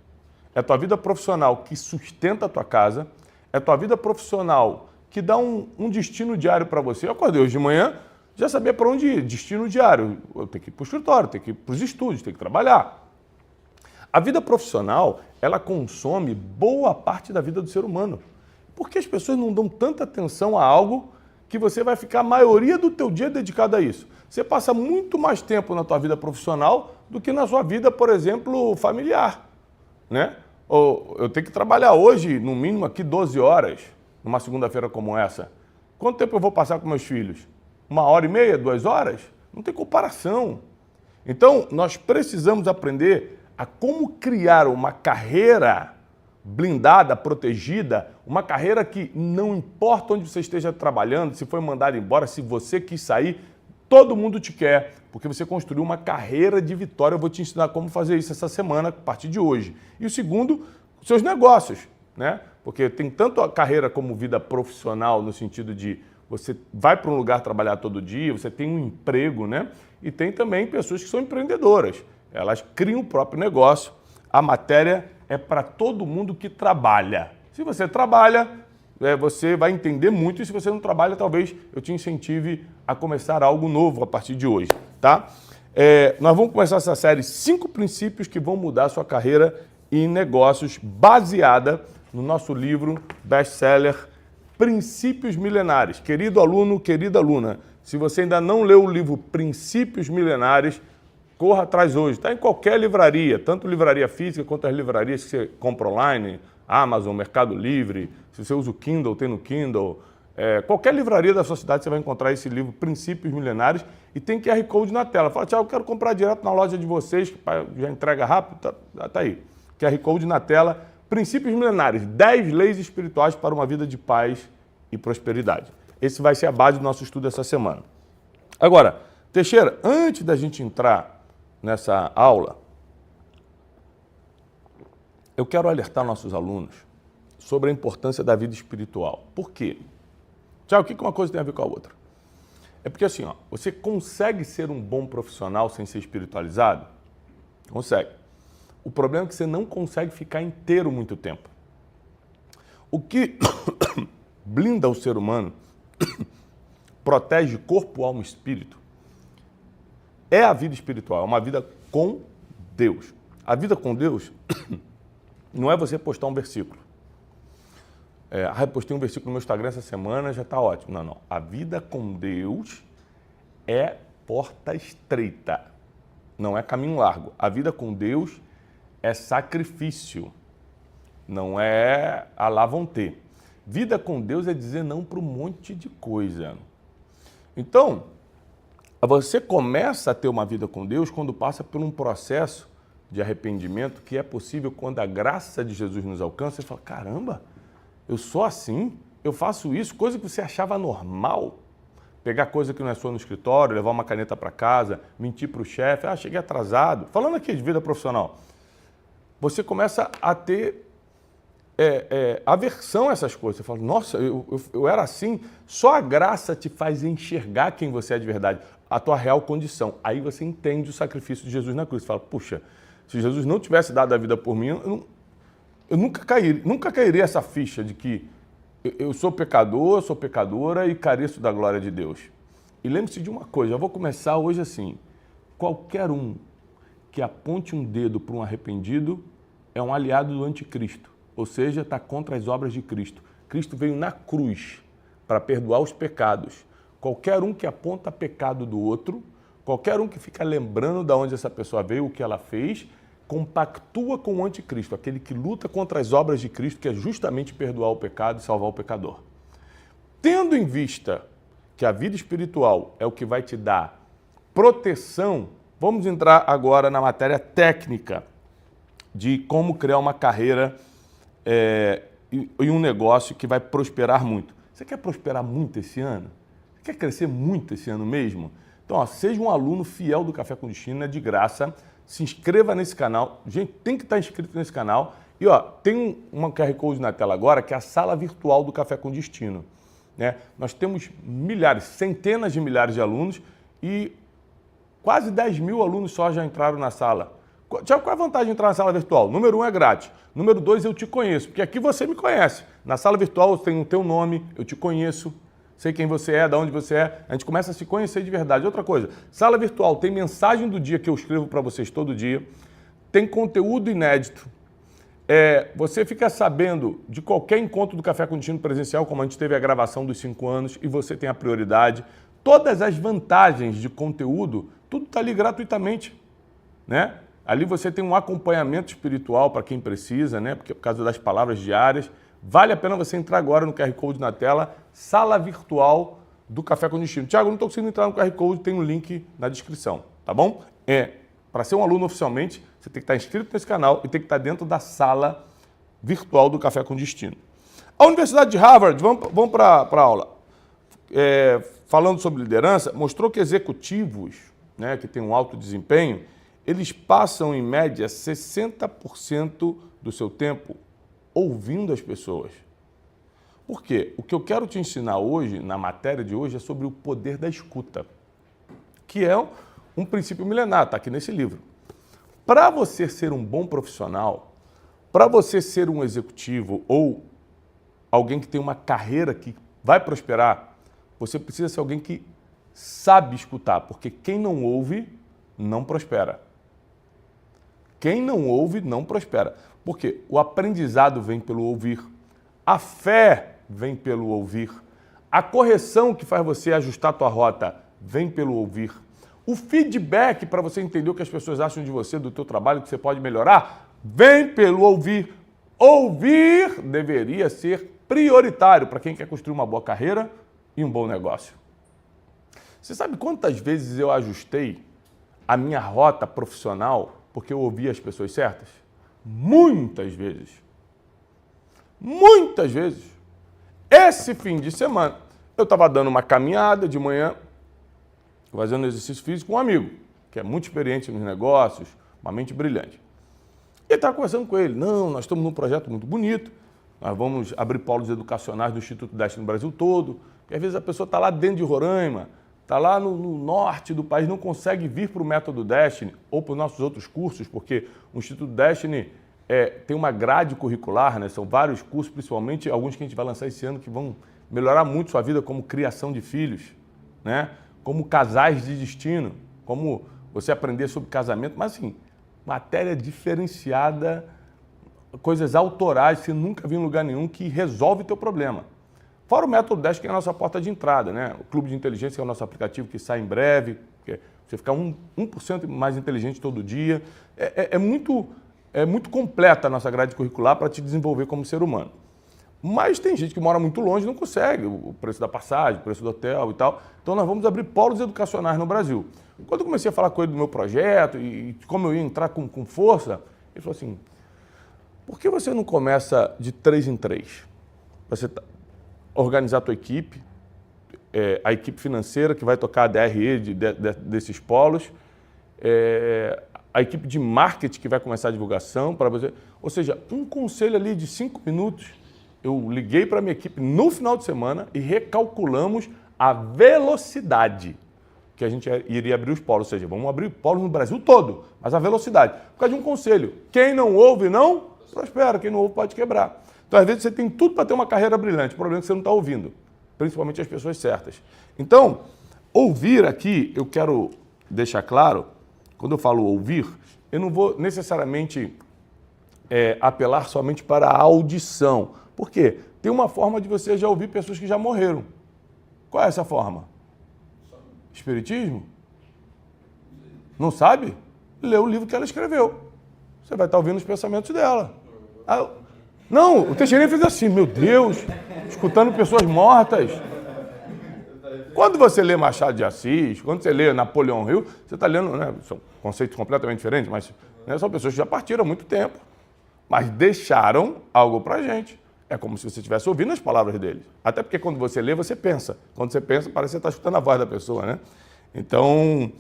é a tua vida profissional que sustenta a tua casa, é a tua vida profissional que dá um destino diário para você. Eu acordei hoje de manhã, já sabia para onde ir, destino diário. Eu tenho que ir para o escritório, tenho que ir para os estúdios, tenho que trabalhar. A vida profissional, ela consome boa parte da vida do ser humano. Por que as pessoas não dão tanta atenção a algo que você vai ficar a maioria do teu dia dedicado a isso? Você passa muito mais tempo na tua vida profissional do que na sua vida, por exemplo, familiar, né? Ou eu tenho que trabalhar hoje, no mínimo aqui 12 horas, numa segunda-feira como essa. Quanto tempo eu vou passar com meus filhos? 1h30, 2 horas? Não tem comparação. Então, nós precisamos aprender a como criar uma carreira blindada, protegida, uma carreira que não importa onde você esteja trabalhando, se foi mandado embora, se você quis sair, todo mundo te quer, porque você construiu uma carreira de vitória. Eu vou te ensinar como fazer isso essa semana, a partir de hoje. E o segundo, seus negócios, né? Porque tem tanto a carreira como vida profissional, no sentido de você vai para um lugar trabalhar todo dia, você tem um emprego, né? E tem também pessoas que são empreendedoras. Elas criam o próprio negócio. A matéria é para todo mundo que trabalha. Se você trabalha, você vai entender muito, e se você não trabalha, talvez eu te incentive a começar algo novo a partir de hoje, tá? Nós vamos começar essa série 5 princípios que vão mudar a sua carreira e negócios, baseada no nosso livro best-seller Princípios Milenares. Querido aluno, querida aluna, se você ainda não leu o livro Princípios Milenares, corra atrás hoje. Está em qualquer livraria, tanto livraria física quanto as livrarias que você compra online, Amazon, Mercado Livre. Se você usa o Kindle, tem no Kindle. Qualquer livraria da sua cidade você vai encontrar esse livro, Princípios Milenares, e tem QR Code na tela. Fala, Tiago, eu quero comprar direto na loja de vocês, que já entrega rápido, tá aí. QR Code na tela, Princípios Milenares, 10 leis espirituais para uma vida de paz e prosperidade. Esse vai ser a base do nosso estudo essa semana. Agora, Teixeira, antes da gente entrar nessa aula, eu quero alertar nossos alunos sobre a importância da vida espiritual. Por quê? Tiago, o que uma coisa tem a ver com a outra? É porque assim, ó, você consegue ser um bom profissional sem ser espiritualizado? Consegue. O problema é que você não consegue ficar inteiro muito tempo. O que blinda o ser humano, protege corpo, alma e espírito, é a vida espiritual, é uma vida com Deus. A vida com Deus não é você postar um versículo. Repostei um versículo no meu Instagram essa semana, já está ótimo. Não, não. A vida com Deus é porta estreita, não é caminho largo. A vida com Deus é sacrifício, não é alá vão ter. Vida com Deus é dizer não para um monte de coisa. Então, você começa a ter uma vida com Deus quando passa por um processo de arrependimento que é possível quando a graça de Jesus nos alcança e fala, caramba, eu sou assim, eu faço isso, coisa que você achava normal. Pegar coisa que não é sua no escritório, levar uma caneta para casa, mentir para o chefe, cheguei atrasado. Falando aqui de vida profissional, você começa a ter aversão a essas coisas. Você fala, nossa, eu era assim. Só a graça te faz enxergar quem você é de verdade, a tua real condição. Aí você entende o sacrifício de Jesus na cruz. Você fala, puxa, se Jesus não tivesse dado a vida por mim, eu nunca cairia essa ficha de que eu sou pecador, sou pecadora e careço da glória de Deus. E lembre-se de uma coisa, eu vou começar hoje assim, qualquer um que aponte um dedo para um arrependido é um aliado do anticristo, ou seja, está contra as obras de Cristo. Cristo veio na cruz para perdoar os pecados. Qualquer um que aponta pecado do outro, qualquer um que fica lembrando de onde essa pessoa veio, o que ela fez, compactua com o anticristo, aquele que luta contra as obras de Cristo, que é justamente perdoar o pecado e salvar o pecador. Tendo em vista que a vida espiritual é o que vai te dar proteção, vamos entrar agora na matéria técnica de como criar uma carreira e um negócio que vai prosperar muito. Você quer prosperar muito esse ano? Você quer crescer muito esse ano mesmo? Então, seja um aluno fiel do Café com Destino, é de graça. Se inscreva nesse canal. Gente, tem que estar inscrito nesse canal. E tem uma QR Code na tela agora, que é a sala virtual do Café com Destino. Né? Nós temos milhares, centenas de milhares de alunos e quase 10 mil alunos só já entraram na sala. Tiago, qual é a vantagem de entrar na sala virtual? Número 1 é grátis. Número 2, eu te conheço, porque aqui você me conhece. Na sala virtual tem o teu nome, eu te conheço. Sei quem você é, de onde você é, a gente começa a se conhecer de verdade. Outra coisa, sala virtual tem mensagem do dia que eu escrevo para vocês todo dia, tem conteúdo inédito, você fica sabendo de qualquer encontro do Café com Destino presencial, como a gente teve a gravação dos 5 anos e você tem a prioridade. Todas as vantagens de conteúdo, tudo está ali gratuitamente, né? Ali você tem um acompanhamento espiritual para quem precisa, né? Porque por causa das palavras diárias. Vale a pena você entrar agora no QR Code na tela, sala virtual do Café com Destino. Tiago, não estou conseguindo entrar no QR Code, tem um link na descrição, tá bom? Para ser um aluno oficialmente, você tem que estar inscrito nesse canal e tem que estar dentro da sala virtual do Café com Destino. A Universidade de Harvard, vamos para a aula, falando sobre liderança, mostrou que executivos, né, que têm um alto desempenho, eles passam em média 60% do seu tempo ouvindo as pessoas. Por quê? O que eu quero te ensinar hoje, na matéria de hoje, é sobre o poder da escuta, que é um princípio milenar, está aqui nesse livro. Para você ser um bom profissional, para você ser um executivo ou alguém que tem uma carreira que vai prosperar, você precisa ser alguém que sabe escutar, porque quem não ouve, não prospera. Quem não ouve, não prospera. Porque o aprendizado vem pelo ouvir, a fé vem pelo ouvir, a correção que faz você ajustar a tua rota vem pelo ouvir, o feedback para você entender o que as pessoas acham de você, do teu trabalho, que você pode melhorar, vem pelo ouvir. Ouvir deveria ser prioritário para quem quer construir uma boa carreira e um bom negócio. Você sabe quantas vezes eu ajustei a minha rota profissional porque eu ouvi as pessoas certas? Muitas vezes. Muitas vezes. Esse fim de semana, eu estava dando uma caminhada de manhã, fazendo exercício físico com um amigo, que é muito experiente nos negócios, uma mente brilhante. E estava conversando com ele. Não, nós estamos num projeto muito bonito. Nós vamos abrir polos educacionais do Instituto Destiny no Brasil todo. E às vezes a pessoa está lá dentro de Roraima, está lá no norte do país, não consegue vir para o Método Destiny ou para os nossos outros cursos, porque o Instituto Destiny tem uma grade curricular, né? São vários cursos, principalmente alguns que a gente vai lançar esse ano, que vão melhorar muito sua vida, como criação de filhos, né? Como casais de destino, como você aprender sobre casamento, mas assim, matéria diferenciada, coisas autorais, que você nunca viu em lugar nenhum, que resolve o teu problema. Fora o Método 10, que é a nossa porta de entrada, né? O Clube de Inteligência, que é o nosso aplicativo que sai em breve, que você ficar 1% mais inteligente todo dia. É muito completa a nossa grade curricular para te desenvolver como ser humano. Mas tem gente que mora muito longe e não consegue o preço da passagem, o preço do hotel e tal. Então nós vamos abrir polos educacionais no Brasil. Quando eu comecei a falar com ele do meu projeto e como eu ia entrar com força, ele falou assim, por que você não começa de 3 em 3? Você organizar a tua equipe, a equipe financeira que vai tocar a DRE desses polos, a equipe de marketing que vai começar a divulgação para você. Ou seja, um conselho ali de 5 minutos. Eu liguei para a minha equipe no final de semana e recalculamos a velocidade que a gente iria abrir os polos. Ou seja, vamos abrir polos no Brasil todo, mas a velocidade. Por causa de um conselho. Quem não ouve, não prospera. Quem não ouve, pode quebrar. Então, às vezes, você tem tudo para ter uma carreira brilhante. O problema é que você não está ouvindo, principalmente as pessoas certas. Então, ouvir aqui, eu quero deixar claro, quando eu falo ouvir, eu não vou necessariamente apelar somente para a audição. Por quê? Tem uma forma de você já ouvir pessoas que já morreram. Qual é essa forma? Espiritismo? Não sabe? Lê o livro que ela escreveu. Você vai estar ouvindo os pensamentos dela. Não, o Teixeirinha fez assim, meu Deus, escutando pessoas mortas. Quando você lê Machado de Assis, quando você lê Napoleão Hill, você está lendo, né, são conceitos completamente diferentes, mas né, são pessoas que já partiram há muito tempo, mas deixaram algo para a gente. É como se você estivesse ouvindo as palavras deles. Até porque quando você lê, você pensa. Quando você pensa, parece que você está escutando a voz da pessoa, né? Então,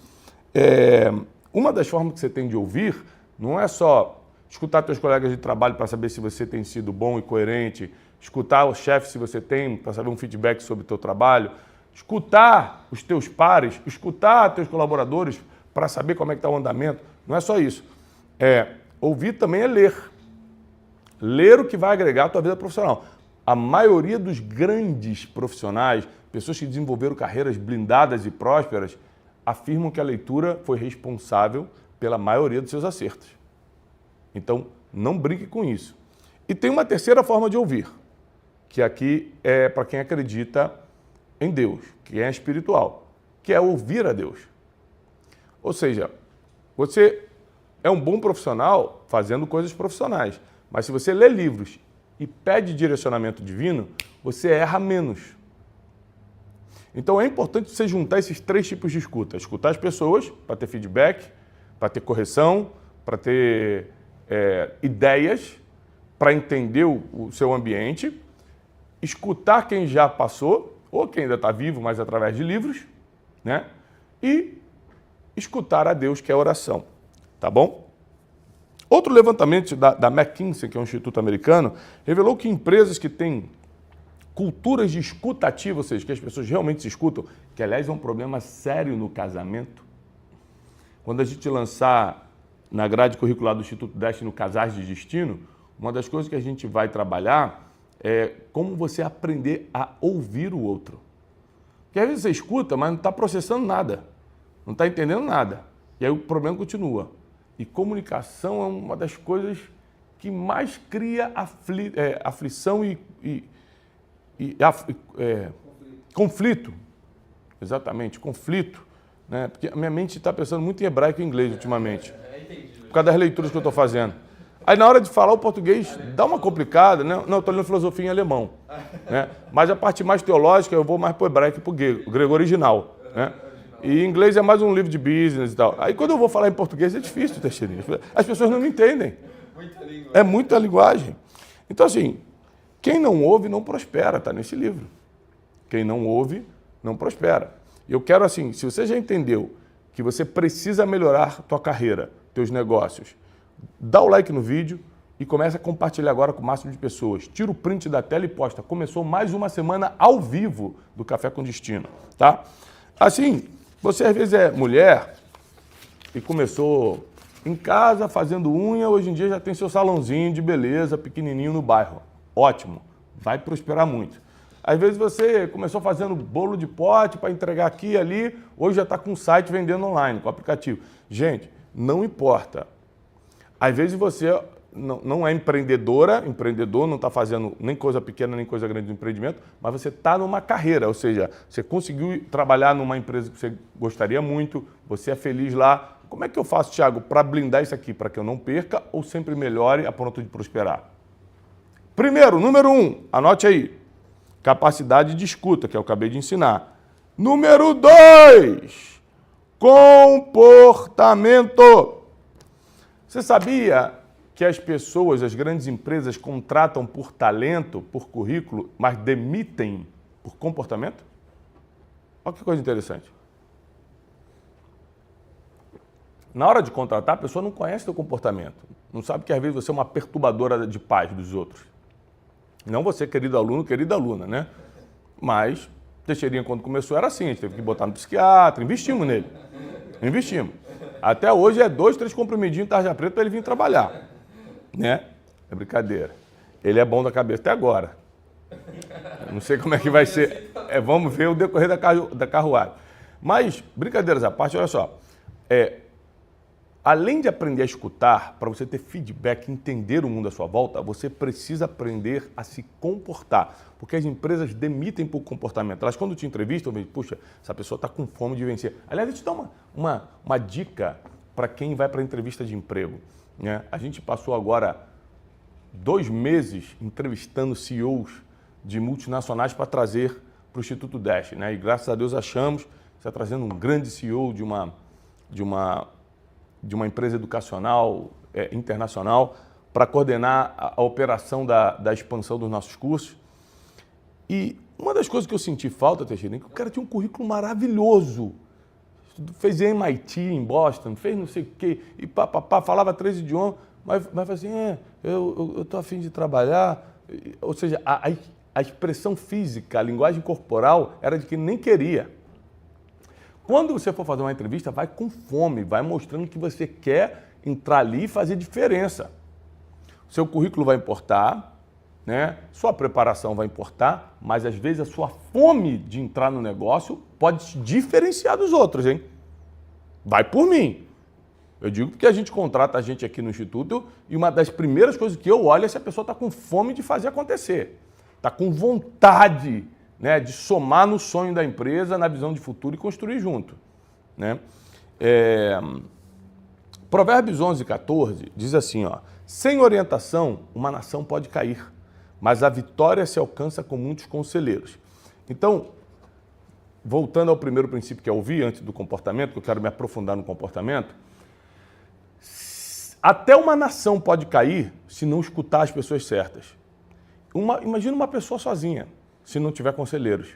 uma das formas que você tem de ouvir não é só escutar teus colegas de trabalho para saber se você tem sido bom e coerente, escutar o chefe se você tem, para saber um feedback sobre o teu trabalho, escutar os teus pares, escutar teus colaboradores para saber como é que está o andamento. Não é só isso. Ouvir também é ler. Ler o que vai agregar à tua vida profissional. A maioria dos grandes profissionais, pessoas que desenvolveram carreiras blindadas e prósperas, afirmam que a leitura foi responsável pela maioria dos seus acertos. Então, não brinque com isso. E tem uma terceira forma de ouvir, que aqui é para quem acredita em Deus, que é espiritual, que é ouvir a Deus. Ou seja, você é um bom profissional fazendo coisas profissionais, mas se você lê livros e pede direcionamento divino, você erra menos. Então é importante você juntar esses 3 tipos de escuta. Escutar as pessoas para ter feedback, para ter correção, para ter ideias, para entender o seu ambiente, escutar quem já passou, ou quem ainda está vivo, mas através de livros, né? E escutar a Deus, que é a oração. Tá bom? Outro levantamento da McKinsey, que é um instituto americano, revelou que empresas que têm culturas de escuta ativa, ou seja, que as pessoas realmente se escutam, que aliás é um problema sério no casamento. Quando a gente lançar na grade curricular do Instituto Destiny no Casais de Destino, uma das coisas que a gente vai trabalhar é como você aprender a ouvir o outro. Porque às vezes você escuta, mas não está processando nada, não está entendendo nada. E aí o problema continua. E comunicação é uma das coisas que mais cria aflição conflito. Exatamente, conflito. Né? Porque a minha mente está pensando muito em hebraico e inglês ultimamente. Por causa das leituras que eu estou fazendo. Aí na hora de falar o português dá uma complicada, né? Não, eu estou lendo filosofia em alemão. Né? Mas a parte mais teológica eu vou mais para o hebraico e para o grego original. Né? E em inglês é mais um livro de business e tal. Aí quando eu vou falar em português é difícil, Teixeirinha. As pessoas não me entendem. É muita linguagem. Então assim, quem não ouve não prospera, está nesse livro. Quem não ouve não prospera. E eu quero assim, se você já entendeu que você precisa melhorar tua carreira, teus negócios, dá o like no vídeo e começa a compartilhar agora com o máximo de pessoas. Tira o print da tela e posta. Começou mais uma semana ao vivo do Café com Destino, tá? Assim, você às vezes é mulher e começou em casa fazendo unha, hoje em dia já tem seu salãozinho de beleza pequenininho no bairro. Ótimo, vai prosperar muito. Às vezes você começou fazendo bolo de pote para entregar aqui e ali, hoje já está com um site vendendo online, com aplicativo. Gente, não importa. Às vezes você não é empreendedor, não está fazendo nem coisa pequena, nem coisa grande de empreendimento, mas você está numa carreira, ou seja, você conseguiu trabalhar numa empresa que você gostaria muito, você é feliz lá. Como é que eu faço, Thiago, para blindar isso aqui, para que eu não perca ou sempre melhore a ponto de prosperar? Primeiro, número 1, anote aí, capacidade de escuta, que eu acabei de ensinar. Número 2, comportamento. Você sabia que as pessoas, as grandes empresas, contratam por talento, por currículo, mas demitem por comportamento? Olha que coisa interessante. Na hora de contratar, a pessoa não conhece seu comportamento. Não sabe que às vezes você é uma perturbadora de paz dos outros. Não você, querido aluno, querida aluna, né? Mas Teixeirinha, quando começou, era assim. A gente teve que botar no psiquiatra, investimos nele. Investimos. Até hoje é 2, 3 comprimidinhos tarja preta para ele vir trabalhar. Né? É brincadeira. Ele é bom da cabeça até agora. Não sei como é que vai ser. Vamos ver o decorrer da carruagem. Mas, brincadeiras à parte, olha só. Além de aprender a escutar, para você ter feedback, entender o mundo à sua volta, você precisa aprender a se comportar. Porque as empresas demitem por comportamento. Elas, quando te entrevistam, dizem, puxa, essa pessoa está com fome de vencer. Aliás, eu te dou uma dica para quem vai para a entrevista de emprego. Né? A gente passou agora 2 meses entrevistando CEOs de multinacionais para trazer para o Instituto Dash. Né? E graças a Deus achamos, está trazendo um grande CEO de uma empresa educacional internacional para coordenar a operação da expansão dos nossos cursos. E uma das coisas que eu senti falta, Teixeira, é que o cara tinha um currículo maravilhoso. Fez MIT em Boston, fez não sei o quê, e falava 3 idiomas, mas assim, eu estou a fim de trabalhar. Ou seja, a expressão física, a linguagem corporal era de quem nem queria. Quando você for fazer uma entrevista, vai com fome, vai mostrando que você quer entrar ali e fazer diferença. Seu currículo vai importar, né? Sua preparação vai importar, mas às vezes a sua fome de entrar no negócio pode te diferenciar dos outros, hein? Vai por mim. Eu digo porque a gente contrata a gente aqui no Instituto e uma das primeiras coisas que eu olho é se a pessoa está com fome de fazer acontecer. Está com vontade, né, de somar no sonho da empresa, na visão de futuro e construir junto. Né? Provérbios 11:14 diz assim, ó, sem orientação, uma nação pode cair, mas a vitória se alcança com muitos conselheiros. Então, voltando ao primeiro princípio que eu ouvi antes do comportamento, que eu quero me aprofundar no comportamento, até uma nação pode cair se não escutar as pessoas certas. Imagina uma pessoa sozinha, se não tiver conselheiros.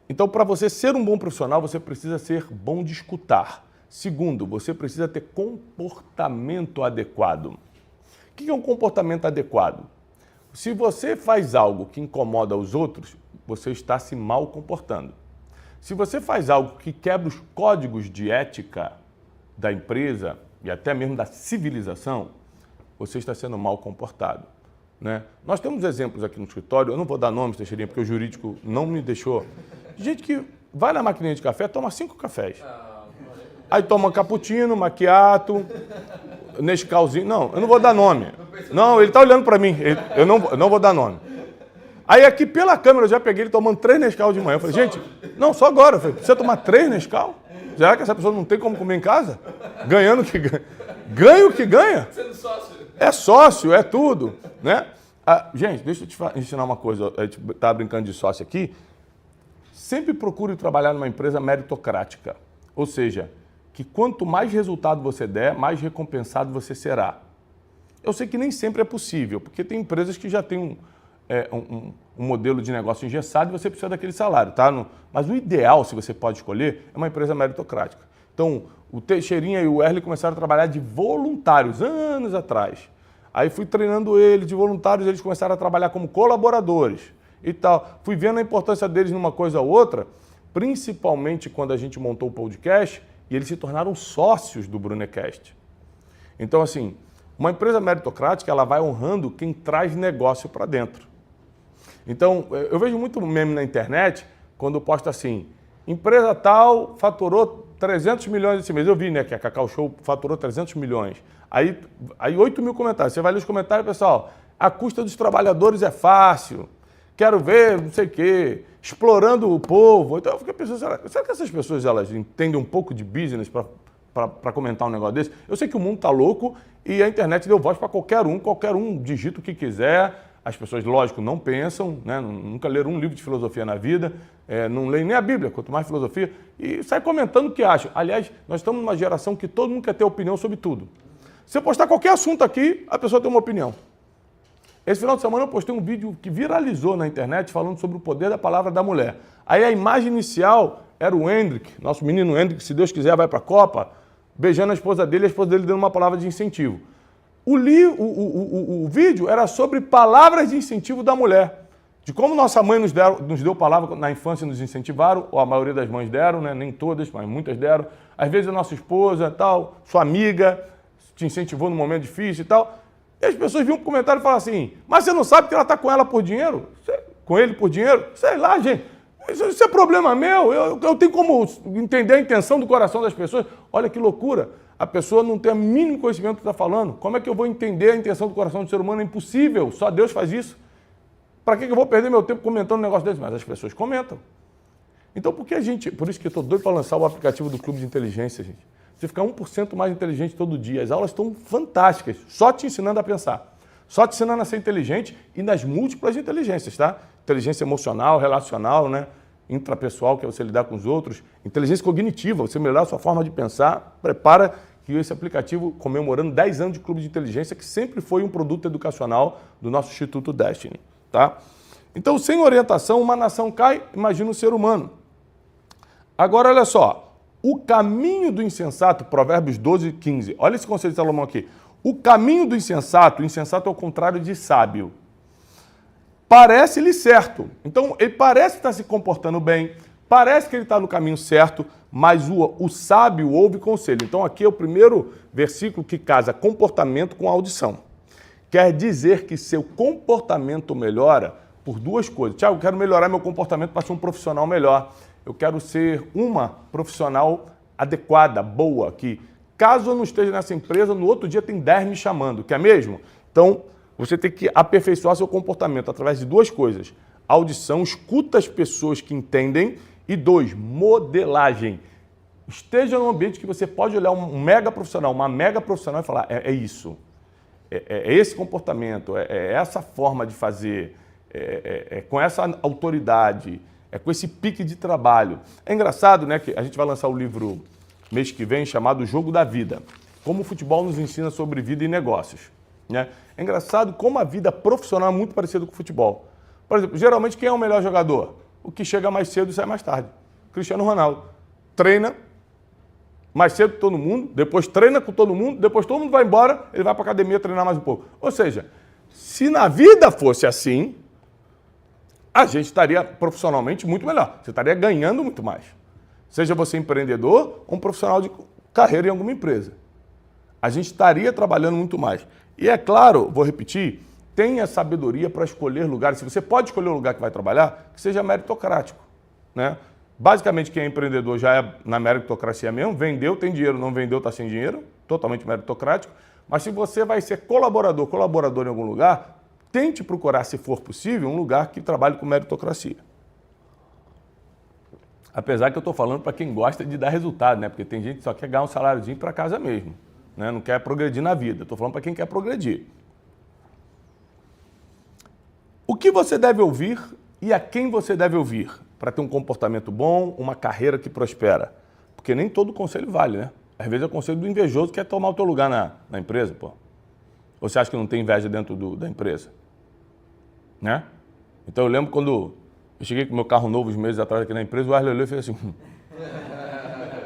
Então, para você ser um bom profissional, você precisa ser bom de escutar. Segundo, você precisa ter comportamento adequado. O que é um comportamento adequado? Se você faz algo que incomoda os outros, você está se mal comportando. Se você faz algo que quebra os códigos de ética da empresa e até mesmo da civilização, você está sendo mal comportado. Né? Nós temos exemplos aqui no escritório, eu não vou dar nomes, Teixeirinha, porque o jurídico não me deixou. Gente que vai na maquininha de café, toma 5 cafés. Aí toma cappuccino, macchiato, Nescauzinho. Não, eu não vou dar nome. Não, ele está olhando para mim, eu não vou dar nome. Aí aqui pela câmera eu já peguei ele tomando 3 Nescau de manhã. Eu falei, gente, não, só agora. Eu falei, precisa tomar 3 Nescau? Será que essa pessoa não tem como comer em casa? Ganhando o que ganha. Ganha o que ganha? Sendo sócio. É sócio, é tudo, né? Gente, deixa eu te ensinar uma coisa. A gente estava brincando de sócio aqui. Sempre procure trabalhar numa empresa meritocrática. Ou seja, que quanto mais resultado você der, mais recompensado você será. Eu sei que nem sempre é possível, porque tem empresas que já têm um modelo de negócio engessado e você precisa daquele salário, tá? Mas o ideal, se você pode escolher, é uma empresa meritocrática. Então, o Teixeirinha e o Erle começaram a trabalhar de voluntários, anos atrás. Aí fui treinando eles de voluntários, eles começaram a trabalhar como colaboradores e tal. Fui vendo a importância deles numa coisa ou outra, principalmente quando a gente montou o podcast, e eles se tornaram sócios do Brunecast. Então, assim, uma empresa meritocrática, ela vai honrando quem traz negócio para dentro. Então, eu vejo muito meme na internet, quando posta assim, empresa tal faturou 300 milhões esse mês. Eu vi, né, que a Cacau Show faturou 300 milhões. Aí 8 mil comentários. Você vai ler os comentários, pessoal, a custa dos trabalhadores é fácil, quero ver, não sei o quê, explorando o povo. Então eu fiquei pensando, será que essas pessoas elas entendem um pouco de business para comentar um negócio desse? Eu sei que o mundo está louco e a internet deu voz para qualquer um digita o que quiser. As pessoas, lógico, não pensam, né? Nunca leram um livro de filosofia na vida, não leem nem a Bíblia, quanto mais filosofia, e sai comentando o que acham. Aliás, nós estamos numa geração que todo mundo quer ter opinião sobre tudo. Se eu postar qualquer assunto aqui, a pessoa tem uma opinião. Esse final de semana eu postei um vídeo que viralizou na internet falando sobre o poder da palavra da mulher. Aí a imagem inicial era o Hendrick, nosso menino Hendrick, se Deus quiser vai para a Copa, beijando a esposa dele dando uma palavra de incentivo. O vídeo era sobre palavras de incentivo da mulher. De como nossa mãe nos deu palavra na infância, nos incentivaram, ou a maioria das mães deram, né? Nem todas, mas muitas deram. Às vezes a nossa esposa, tal, sua amiga, te incentivou num momento difícil e tal. E as pessoas viam um comentário e falavam assim, mas você não sabe que ela está com ela por dinheiro? Com ele por dinheiro? Sei lá, gente. Isso é problema meu. Eu tenho como entender a intenção do coração das pessoas. Olha que loucura. A pessoa não tem o mínimo conhecimento do que está falando. Como é que eu vou entender a intenção do coração do ser humano? É impossível. Só Deus faz isso. Para que eu vou perder meu tempo comentando um negócio desse? Mas as pessoas comentam. Então, por isso que eu estou doido para lançar o aplicativo do Clube de Inteligência, gente. Você ficar 1% mais inteligente todo dia. As aulas estão fantásticas, só te ensinando a pensar. Só te ensinando a ser inteligente e nas múltiplas inteligências, tá? Inteligência emocional, relacional, né? Intrapessoal, que é você lidar com os outros. Inteligência cognitiva, você melhorar a sua forma de pensar. Prepara que esse aplicativo, comemorando 10 anos de Clube de Inteligência, que sempre foi um produto educacional do nosso Instituto Destiny, tá? Então, sem orientação, uma nação cai, imagina o ser humano. Agora, olha só. O caminho do insensato, Provérbios 12, 15. Olha esse conceito de Salomão aqui. O caminho do insensato é o contrário de sábio. Parece-lhe certo. Então, ele parece estar se comportando bem, parece que ele está no caminho certo, mas o sábio ouve conselho. Então, aqui é o primeiro versículo que casa comportamento com audição. Quer dizer que seu comportamento melhora por duas coisas. Tiago, eu quero melhorar meu comportamento para ser um profissional melhor. Eu quero ser uma profissional adequada, boa, que caso eu não esteja nessa empresa, no outro dia tem 10 me chamando. Quer mesmo? Então, você tem que aperfeiçoar seu comportamento através de duas coisas. Audição, escuta as pessoas que entendem. E 2, modelagem. Esteja num ambiente que você pode olhar um mega profissional, uma mega profissional e falar, é isso. É esse comportamento, é essa forma de fazer, com essa autoridade, com esse pique de trabalho. É engraçado, né, que a gente vai lançar o livro mês que vem chamado O Jogo da Vida. Como o futebol nos ensina sobre vida e negócios. Né? É engraçado como a vida profissional é muito parecida com o futebol. Por exemplo, geralmente quem é o melhor jogador? O que chega mais cedo e sai mais tarde. Cristiano Ronaldo. Treina mais cedo que todo mundo, depois treina com todo mundo, depois todo mundo vai embora, ele vai para a academia treinar mais um pouco. Ou seja, se na vida fosse assim, a gente estaria profissionalmente muito melhor. Você estaria ganhando muito mais. Seja você empreendedor ou um profissional de carreira em alguma empresa. A gente estaria trabalhando muito mais. E é claro, vou repetir, tenha sabedoria para escolher lugares. Se você pode escolher o lugar que vai trabalhar, que seja meritocrático. Né? Basicamente, quem é empreendedor já é na meritocracia mesmo. Vendeu, tem dinheiro, não vendeu, está sem dinheiro. Totalmente meritocrático. Mas se você vai ser colaborador em algum lugar, tente procurar, se for possível, um lugar que trabalhe com meritocracia. Apesar que eu estou falando para quem gosta de dar resultado, né? Porque tem gente que só quer ganhar um saláriozinho para casa mesmo. Né? Não quer progredir na vida. Estou falando para quem quer progredir. O que você deve ouvir e a quem você deve ouvir para ter um comportamento bom, uma carreira que prospera? Porque nem todo conselho vale, né? Às vezes é o conselho do invejoso que quer tomar o teu lugar na empresa, pô. Ou você acha que não tem inveja dentro da empresa? Né? Então eu lembro quando eu cheguei com meu carro novo uns meses atrás aqui na empresa, o Arley olhou e fez assim.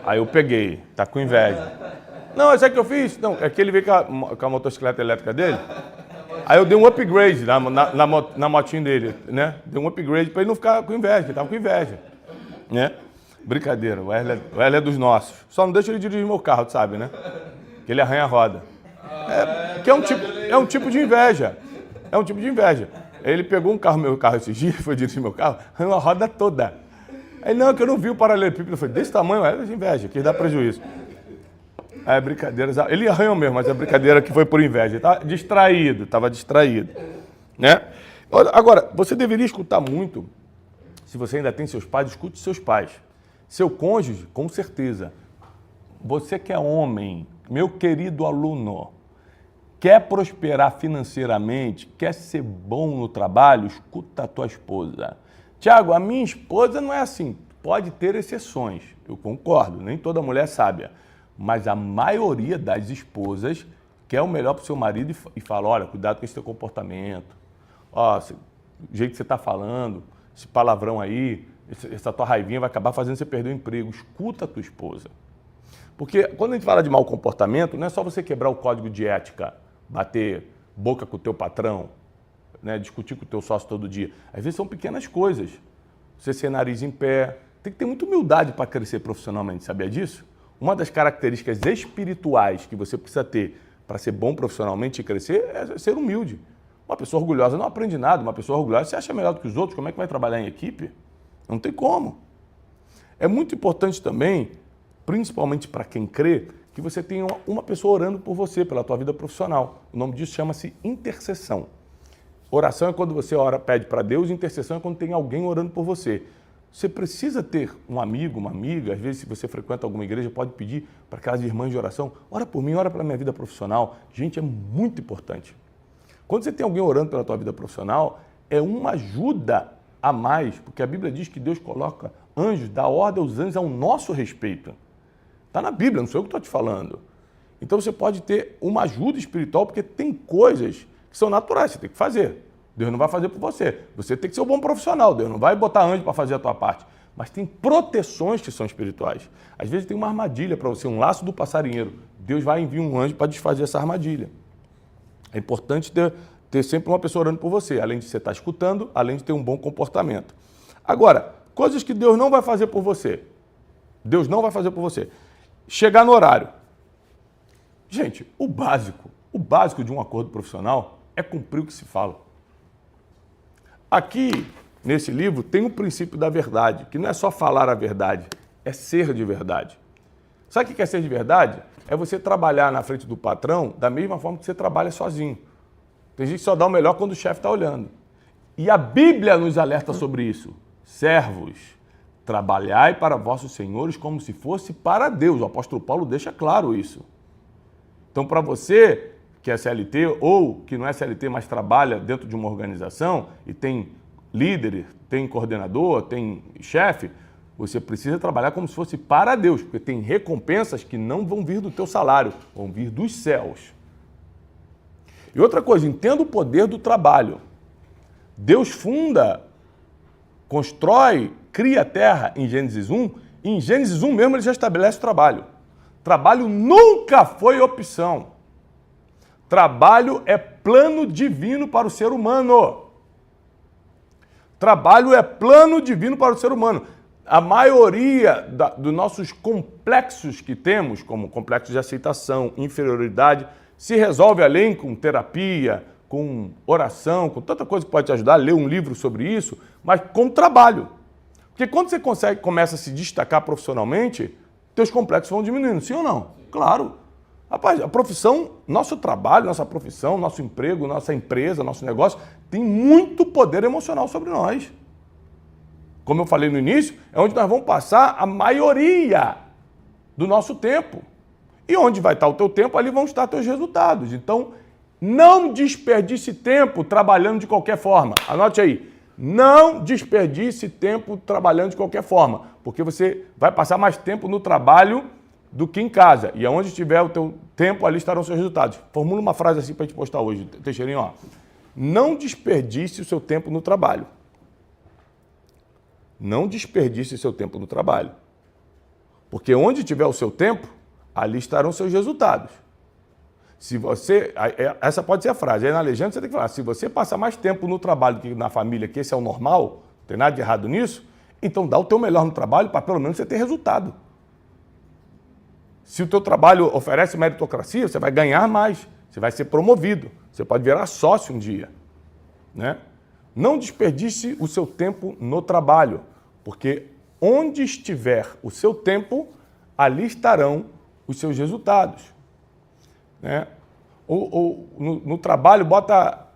Aí eu peguei, tá com inveja. Não, sabe o que eu fiz? Não, é que ele veio com a motocicleta elétrica dele. Aí eu dei um upgrade na motinha dele, né? Dei um upgrade para ele não ficar com inveja, ele tava com inveja, né? Brincadeira, o Wesley é dos nossos. Só não deixa ele dirigir meu carro, tu sabe, né? Que ele arranha a roda. Que é um tipo de inveja. É um tipo de inveja. Ele pegou meu carro esses dias, foi dirigir meu carro, arranhou a roda toda. Aí, não, que eu não vi o paralelepípedo. Eu falei, desse tamanho, é de inveja, que dá prejuízo. É brincadeira. Ele arranhou mesmo, mas é brincadeira que foi por inveja. Ele estava distraído. Né? Agora, você deveria escutar muito, se você ainda tem seus pais, escute seus pais. Seu cônjuge, com certeza. Você que é homem, meu querido aluno, quer prosperar financeiramente, quer ser bom no trabalho, escuta a tua esposa. Tiago, a minha esposa não é assim. Pode ter exceções, eu concordo, nem toda mulher é sábia. Mas a maioria das esposas quer o melhor para o seu marido e fala, olha, cuidado com esse teu comportamento, ó, o jeito que você está falando, esse palavrão aí, essa tua raivinha vai acabar fazendo você perder o emprego. Escuta a tua esposa. Porque quando a gente fala de mau comportamento, não é só você quebrar o código de ética, bater boca com o teu patrão, né, discutir com o teu sócio todo dia. Às vezes são pequenas coisas. Você ser nariz em pé. Tem que ter muita humildade para crescer profissionalmente, sabia disso? Uma das características espirituais que você precisa ter para ser bom profissionalmente e crescer é ser humilde. Uma pessoa orgulhosa não aprende nada. Uma pessoa orgulhosa se acha melhor do que os outros. Como é que vai trabalhar em equipe? Não tem como. É muito importante também, principalmente para quem crê, que você tenha uma pessoa orando por você, pela tua vida profissional. O nome disso chama-se intercessão. Oração é quando você ora, pede para Deus, intercessão é quando tem alguém orando por você. Você precisa ter um amigo, uma amiga, às vezes se você frequenta alguma igreja, pode pedir para aquelas irmãs de oração, ora por mim, ora pela minha vida profissional. Gente, é muito importante. Quando você tem alguém orando pela tua vida profissional, é uma ajuda a mais, porque a Bíblia diz que Deus coloca anjos, dá ordem aos anjos ao nosso respeito. Está na Bíblia, não sou eu que estou te falando. Então você pode ter uma ajuda espiritual, porque tem coisas que são naturais, você tem que fazer. Deus não vai fazer por você. Você tem que ser um bom profissional, Deus não vai botar anjo para fazer a tua parte. Mas tem proteções que são espirituais. Às vezes tem uma armadilha para você, um laço do passarinheiro. Deus vai enviar um anjo para desfazer essa armadilha. É importante ter sempre uma pessoa orando por você, além de você estar escutando, além de ter um bom comportamento. Agora, coisas que Deus não vai fazer por você. Deus não vai fazer por você. Chegar no horário. Gente, o básico de um acordo profissional é cumprir o que se fala. Aqui, nesse livro, tem o princípio da verdade, que não é só falar a verdade, é ser de verdade. Sabe o que é ser de verdade? É você trabalhar na frente do patrão da mesma forma que você trabalha sozinho. Tem gente que só dá o melhor quando o chefe está olhando. E a Bíblia nos alerta sobre isso. Servos, trabalhai para vossos senhores como se fosse para Deus. O apóstolo Paulo deixa claro isso. Então, para você que é CLT ou que não é CLT, mas trabalha dentro de uma organização e tem líder, tem coordenador, tem chefe, você precisa trabalhar como se fosse para Deus, porque tem recompensas que não vão vir do teu salário, vão vir dos céus. E outra coisa, entenda o poder do trabalho. Deus funda, constrói, cria a terra em Gênesis 1, e em Gênesis 1 mesmo ele já estabelece o trabalho. Trabalho nunca foi opção. Trabalho é plano divino para o ser humano. Trabalho é plano divino para o ser humano. A maioria dos nossos complexos que temos, como complexos de aceitação, inferioridade, se resolve além com terapia, com oração, com tanta coisa que pode te ajudar, ler um livro sobre isso, mas com trabalho. Porque quando você começa a se destacar profissionalmente, teus complexos vão diminuindo, sim ou não? Claro. Rapaz, a profissão, nosso trabalho, nossa profissão, nosso emprego, nossa empresa, nosso negócio, tem muito poder emocional sobre nós. Como eu falei no início, é onde nós vamos passar a maioria do nosso tempo. E onde vai estar o teu tempo, ali vão estar teus resultados. Então, não desperdice tempo trabalhando de qualquer forma. Anote aí, não desperdice tempo trabalhando de qualquer forma, porque você vai passar mais tempo no trabalho do que em casa. E aonde estiver o teu tempo, ali estarão os seus resultados. Formula uma frase assim para a gente postar hoje, Teixeirinho, ó. Não desperdice o seu tempo no trabalho. Não desperdice o seu tempo no trabalho. Porque onde tiver o seu tempo, ali estarão seus resultados. Se você, essa pode ser a frase, aí na legenda você tem que falar, se você passa mais tempo no trabalho do que na família, que esse é o normal, não tem nada de errado nisso, então dá o teu melhor no trabalho para pelo menos você ter resultado. Se o teu trabalho oferece meritocracia, você vai ganhar mais, você vai ser promovido, você pode virar sócio um dia, né? Não desperdice o seu tempo no trabalho, porque onde estiver o seu tempo, ali estarão os seus resultados. Né? No trabalho, bota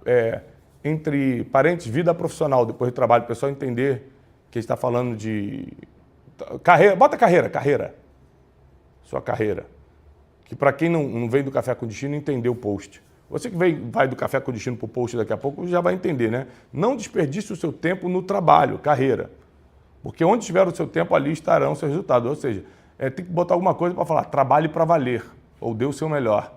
entre parênteses vida profissional, depois do trabalho, o pessoal entender que ele está falando de carreira, bota carreira, sua carreira. Que para quem não vem do Café com Destino, entender o post. Você que vai do Café com Destino para o post daqui a pouco, já vai entender, né? Não desperdice o seu tempo no trabalho, carreira. Porque onde estiver o seu tempo, ali estarão os seus resultados. Ou seja, tem que botar alguma coisa para falar, trabalhe para valer, ou dê o seu melhor.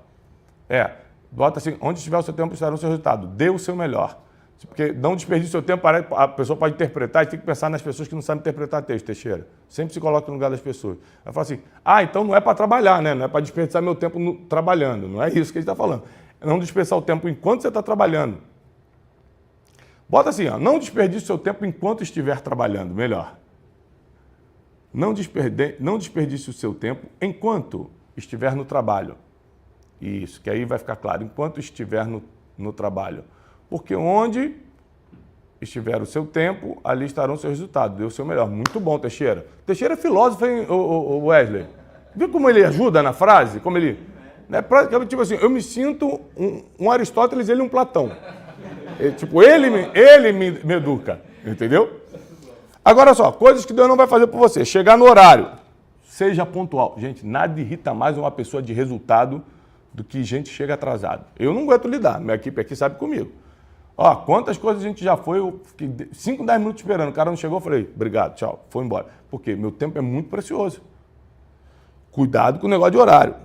Bota assim, onde estiver o seu tempo, estará o seu resultado. Dê o seu melhor. Porque não desperdice o seu tempo, a pessoa pode interpretar e tem que pensar nas pessoas que não sabem interpretar texto, Teixeira. Sempre se coloca no lugar das pessoas. Ela fala assim, então não é para trabalhar, né? Não é para desperdiçar meu tempo trabalhando. Não é isso que ele está falando. É não desperdiçar o tempo enquanto você está trabalhando. Bota assim, não desperdice o seu tempo enquanto estiver trabalhando, melhor. Não desperdice o seu tempo enquanto estiver no trabalho. Isso, que aí vai ficar claro, enquanto estiver no trabalho. Porque onde estiver o seu tempo, ali estarão os seus resultados. Dê o seu melhor. Muito bom, Teixeira. Teixeira é filósofo, hein, Wesley? Viu como ele ajuda na frase? Como ele... Né, praticamente, tipo assim, eu me sinto um Aristóteles, ele um Platão. Ele me educa, entendeu? Agora só, coisas que Deus não vai fazer por você. Chegar no horário. Seja pontual. Gente, nada irrita mais uma pessoa de resultado do que gente chega atrasado. Eu não aguento lidar, minha equipe aqui sabe comigo. Quantas coisas a gente já foi, eu fiquei 5, 10 minutos esperando, o cara não chegou, eu falei, obrigado, tchau, foi embora. Por quê? Meu tempo é muito precioso. Cuidado com o negócio de horário.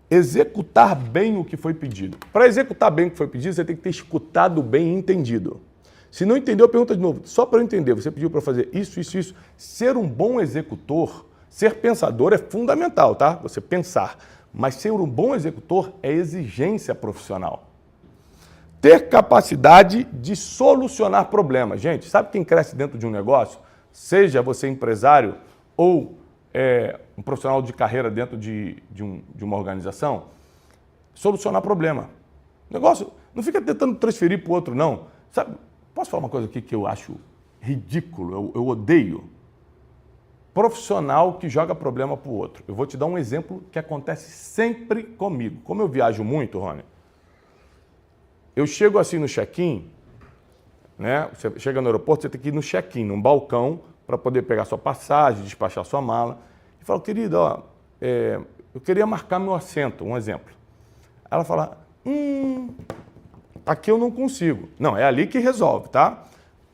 Executar bem o que foi pedido. Para executar bem o que foi pedido, você tem que ter escutado bem e entendido. Se não entendeu, pergunta de novo. Só para eu entender, você pediu para fazer isso, isso, isso. Ser um bom executor, ser pensador é fundamental, tá? Você pensar. Mas ser um bom executor é exigência profissional. Ter capacidade de solucionar problemas. Gente, sabe quem cresce dentro de um negócio? Seja você empresário ou um profissional de carreira dentro de uma organização, solucionar problema. O negócio, não fica tentando transferir para o outro, não. Sabe, posso falar uma coisa aqui que eu acho ridículo, eu odeio? Profissional que joga problema para o outro. Eu vou te dar um exemplo que acontece sempre comigo. Como eu viajo muito, Rony, eu chego assim no check-in, né? Você chega no aeroporto, você tem que ir no check-in, num balcão, para poder pegar sua passagem, despachar sua mala. E falo, querido, eu queria marcar meu assento, um exemplo. Ela fala, aqui eu não consigo. Não, é ali que resolve, tá?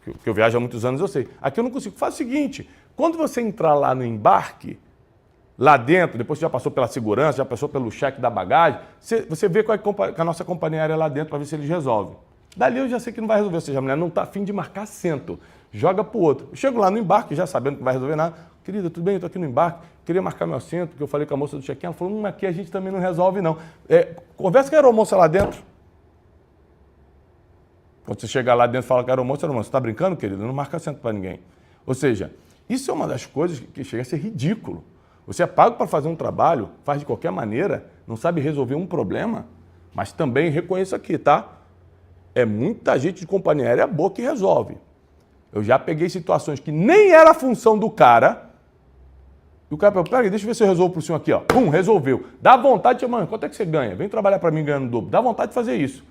Que eu viajo há muitos anos, eu sei. Aqui eu não consigo. Faz o seguinte, quando você entrar lá no embarque, lá dentro, depois que já passou pela segurança, já passou pelo cheque da bagagem, você vê qual é a nossa companhia aérea lá dentro para ver se eles resolvem. Dali eu já sei que não vai resolver, ou seja, a mulher não está a fim de marcar assento, joga para o outro. Eu chego lá no embarque, já sabendo que não vai resolver nada. Querida, tudo bem, eu estou aqui no embarque, queria marcar meu assento, porque eu falei com a moça do check-in, ela falou, aqui a gente também não resolve não. Conversa com a aeromoça lá dentro. Quando você chegar lá dentro e fala com a aeromoça, você está brincando, querido? Não marca assento para ninguém. Ou seja, isso é uma das coisas que chega a ser ridículo. Você é pago para fazer um trabalho, faz de qualquer maneira, não sabe resolver um problema, mas também reconheço aqui, tá? É muita gente de companhia aérea boa que resolve. Eu já peguei situações que nem era a função do cara, e o cara falou, peraí, deixa eu ver se eu resolvo pro senhor aqui, ó. Pum, resolveu. Dá vontade de, mano, quanto é que você ganha? Vem trabalhar para mim ganhando o dobro. Dá vontade de fazer isso.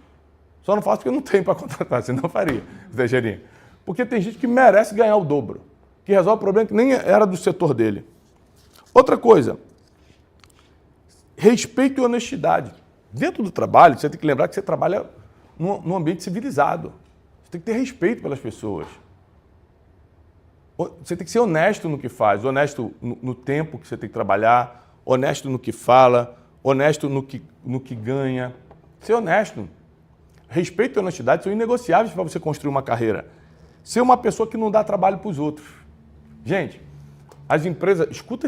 Só não faço porque eu não tenho para contratar, senão eu faria, Teixeirinha. Porque tem gente que merece ganhar o dobro, que resolve o problema que nem era do setor dele. Outra coisa, respeito e honestidade. Dentro do trabalho, você tem que lembrar que você trabalha num ambiente civilizado. Você tem que ter respeito pelas pessoas. Você tem que ser honesto no que faz, honesto no tempo que você tem que trabalhar, honesto no que fala, honesto no que ganha. Ser honesto. Respeito e honestidade são inegociáveis para você construir uma carreira. Ser uma pessoa que não dá trabalho para os outros. Gente, As empresas, escuta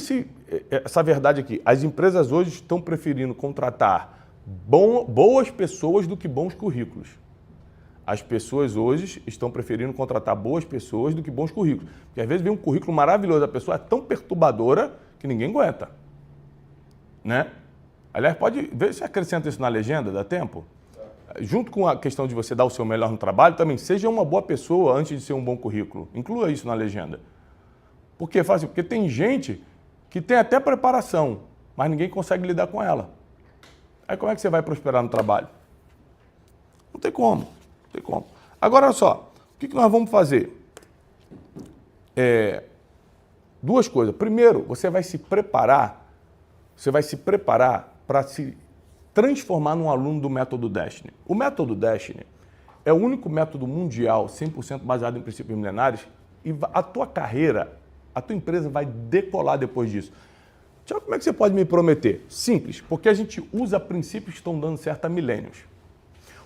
essa verdade aqui, as empresas hoje estão preferindo contratar boas pessoas do que bons currículos. As pessoas hoje estão preferindo contratar boas pessoas do que bons currículos. Porque às vezes vem um currículo maravilhoso, a pessoa é tão perturbadora que ninguém aguenta. Né? Aliás, pode ver se acrescenta isso na legenda, dá tempo? Junto com a questão de você dar o seu melhor no trabalho, também seja uma boa pessoa antes de ser um bom currículo. Inclua isso na legenda. Por que faz assim? Porque tem gente que tem até preparação, mas ninguém consegue lidar com ela. Aí como é que você vai prosperar no trabalho? Não tem como. Não tem como. Agora, olha só. O que nós vamos fazer? Duas coisas. Primeiro, você vai se preparar para se transformar num aluno do Método Destiny. O Método Destiny é o único método mundial 100% baseado em princípios milenares e a tua carreira, a tua empresa vai decolar depois disso. Tiago, como é que você pode me prometer? Simples, porque a gente usa princípios que estão dando certo há milênios.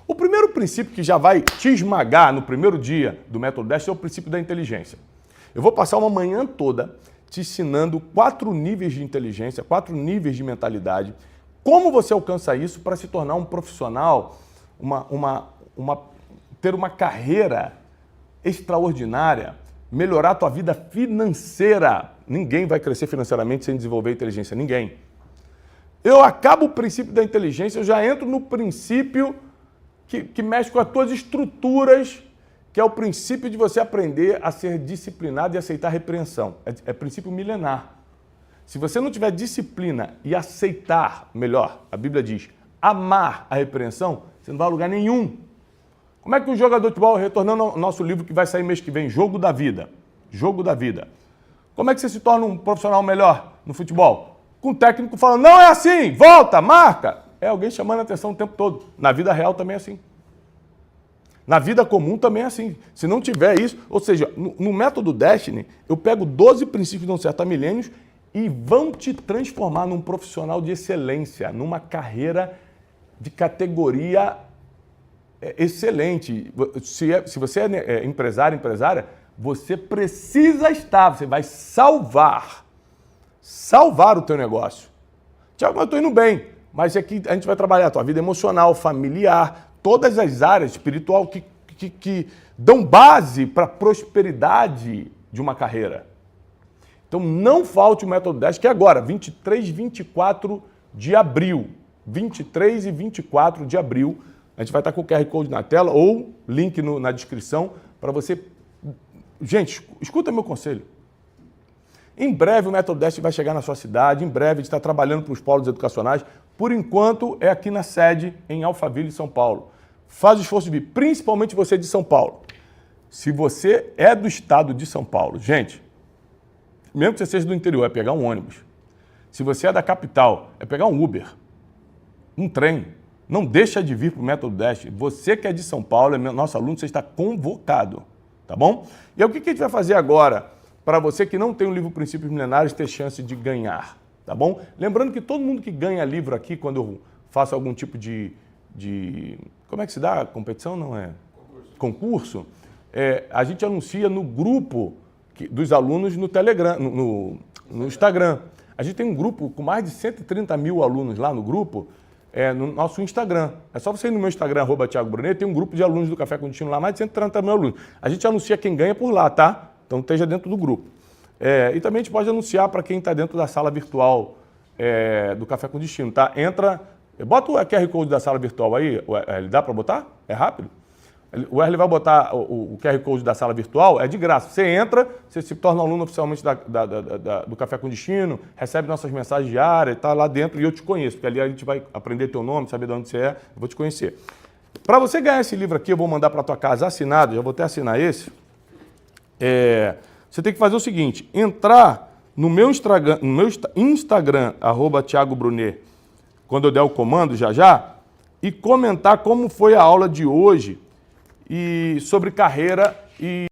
O primeiro princípio que já vai te esmagar no primeiro dia do Método Destiny é o princípio da inteligência. Eu vou passar uma manhã toda te ensinando 4 níveis de inteligência, 4 níveis de mentalidade, como você alcança isso para se tornar um profissional, ter uma carreira extraordinária, melhorar a tua vida financeira. Ninguém vai crescer financeiramente sem desenvolver inteligência, ninguém. Eu acabo o princípio da inteligência, eu já entro no princípio que mexe com as tuas estruturas, que é o princípio de você aprender a ser disciplinado e aceitar repreensão. É princípio milenar. Se você não tiver disciplina e aceitar, melhor, a Bíblia diz, amar a repreensão, você não vai a lugar nenhum. Como é que um jogador de futebol, retornando ao nosso livro que vai sair mês que vem, Jogo da Vida. Jogo da Vida. Como é que você se torna um profissional melhor no futebol? Com o técnico falando, não é assim, volta, marca. É alguém chamando a atenção o tempo todo. Na vida real também é assim. Na vida comum também é assim. Se não tiver isso, ou seja, no Método Destiny, eu pego 12 princípios que dão certo há milênios e vão te transformar num profissional de excelência, numa carreira de categoria excelente. Se você é empresário, empresária, você precisa estar, você vai salvar o teu negócio. Tiago, mas eu estou indo bem, mas aqui a gente vai trabalhar a tua vida emocional, familiar, todas as áreas espiritual que dão base para a prosperidade de uma carreira. Então não falte o Método Destiny, que é agora, 23 e 24 de abril. 23 e 24 de abril. A gente vai estar com o QR Code na tela ou link na descrição para você... Gente, escuta meu conselho. Em breve o Método Destiny vai chegar na sua cidade, em breve a gente está trabalhando para os polos educacionais. Por enquanto é aqui na sede, em Alphaville, São Paulo. Faz o esforço de vir, principalmente você de São Paulo. Se você é do estado de São Paulo, gente, mesmo que você seja do interior, é pegar um ônibus. Se você é da capital, é pegar um Uber, um trem. Não deixa de vir para o Método Destiny. Você que é de São Paulo, é nosso aluno, você está convocado, tá bom? E aí, o que a gente vai fazer agora para você que não tem o livro Princípios Milenares ter chance de ganhar, tá bom? Lembrando que todo mundo que ganha livro aqui, quando eu faço algum tipo de como é que se dá? Competição? Não é? Concurso. A gente anuncia no grupo dos alunos no Telegram, no Instagram. A gente tem um grupo com mais de 130 mil alunos lá no grupo, no nosso Instagram. É só você ir no meu Instagram, @Thiago Brunet, tem um grupo de alunos do Café com Destino lá, mais de 130 mil alunos. A gente anuncia quem ganha por lá, tá? Então esteja dentro do grupo. E também a gente pode anunciar para quem está dentro da sala virtual do Café com Destino, tá? Bota o QR Code da sala virtual aí, dá para botar? É rápido? O Erle vai botar o QR Code da sala virtual, é de graça. Você entra, você se torna aluno oficialmente do Café com Destino, recebe nossas mensagens diárias, está lá dentro e eu te conheço, porque ali a gente vai aprender teu nome, saber de onde você é, eu vou te conhecer. Para você ganhar esse livro aqui, eu vou mandar para tua casa assinado, já vou até assinar esse. Você tem que fazer o seguinte, entrar no meu Instagram, @Thiago Brunet, quando eu der o comando já, e comentar como foi a aula de hoje e sobre carreira e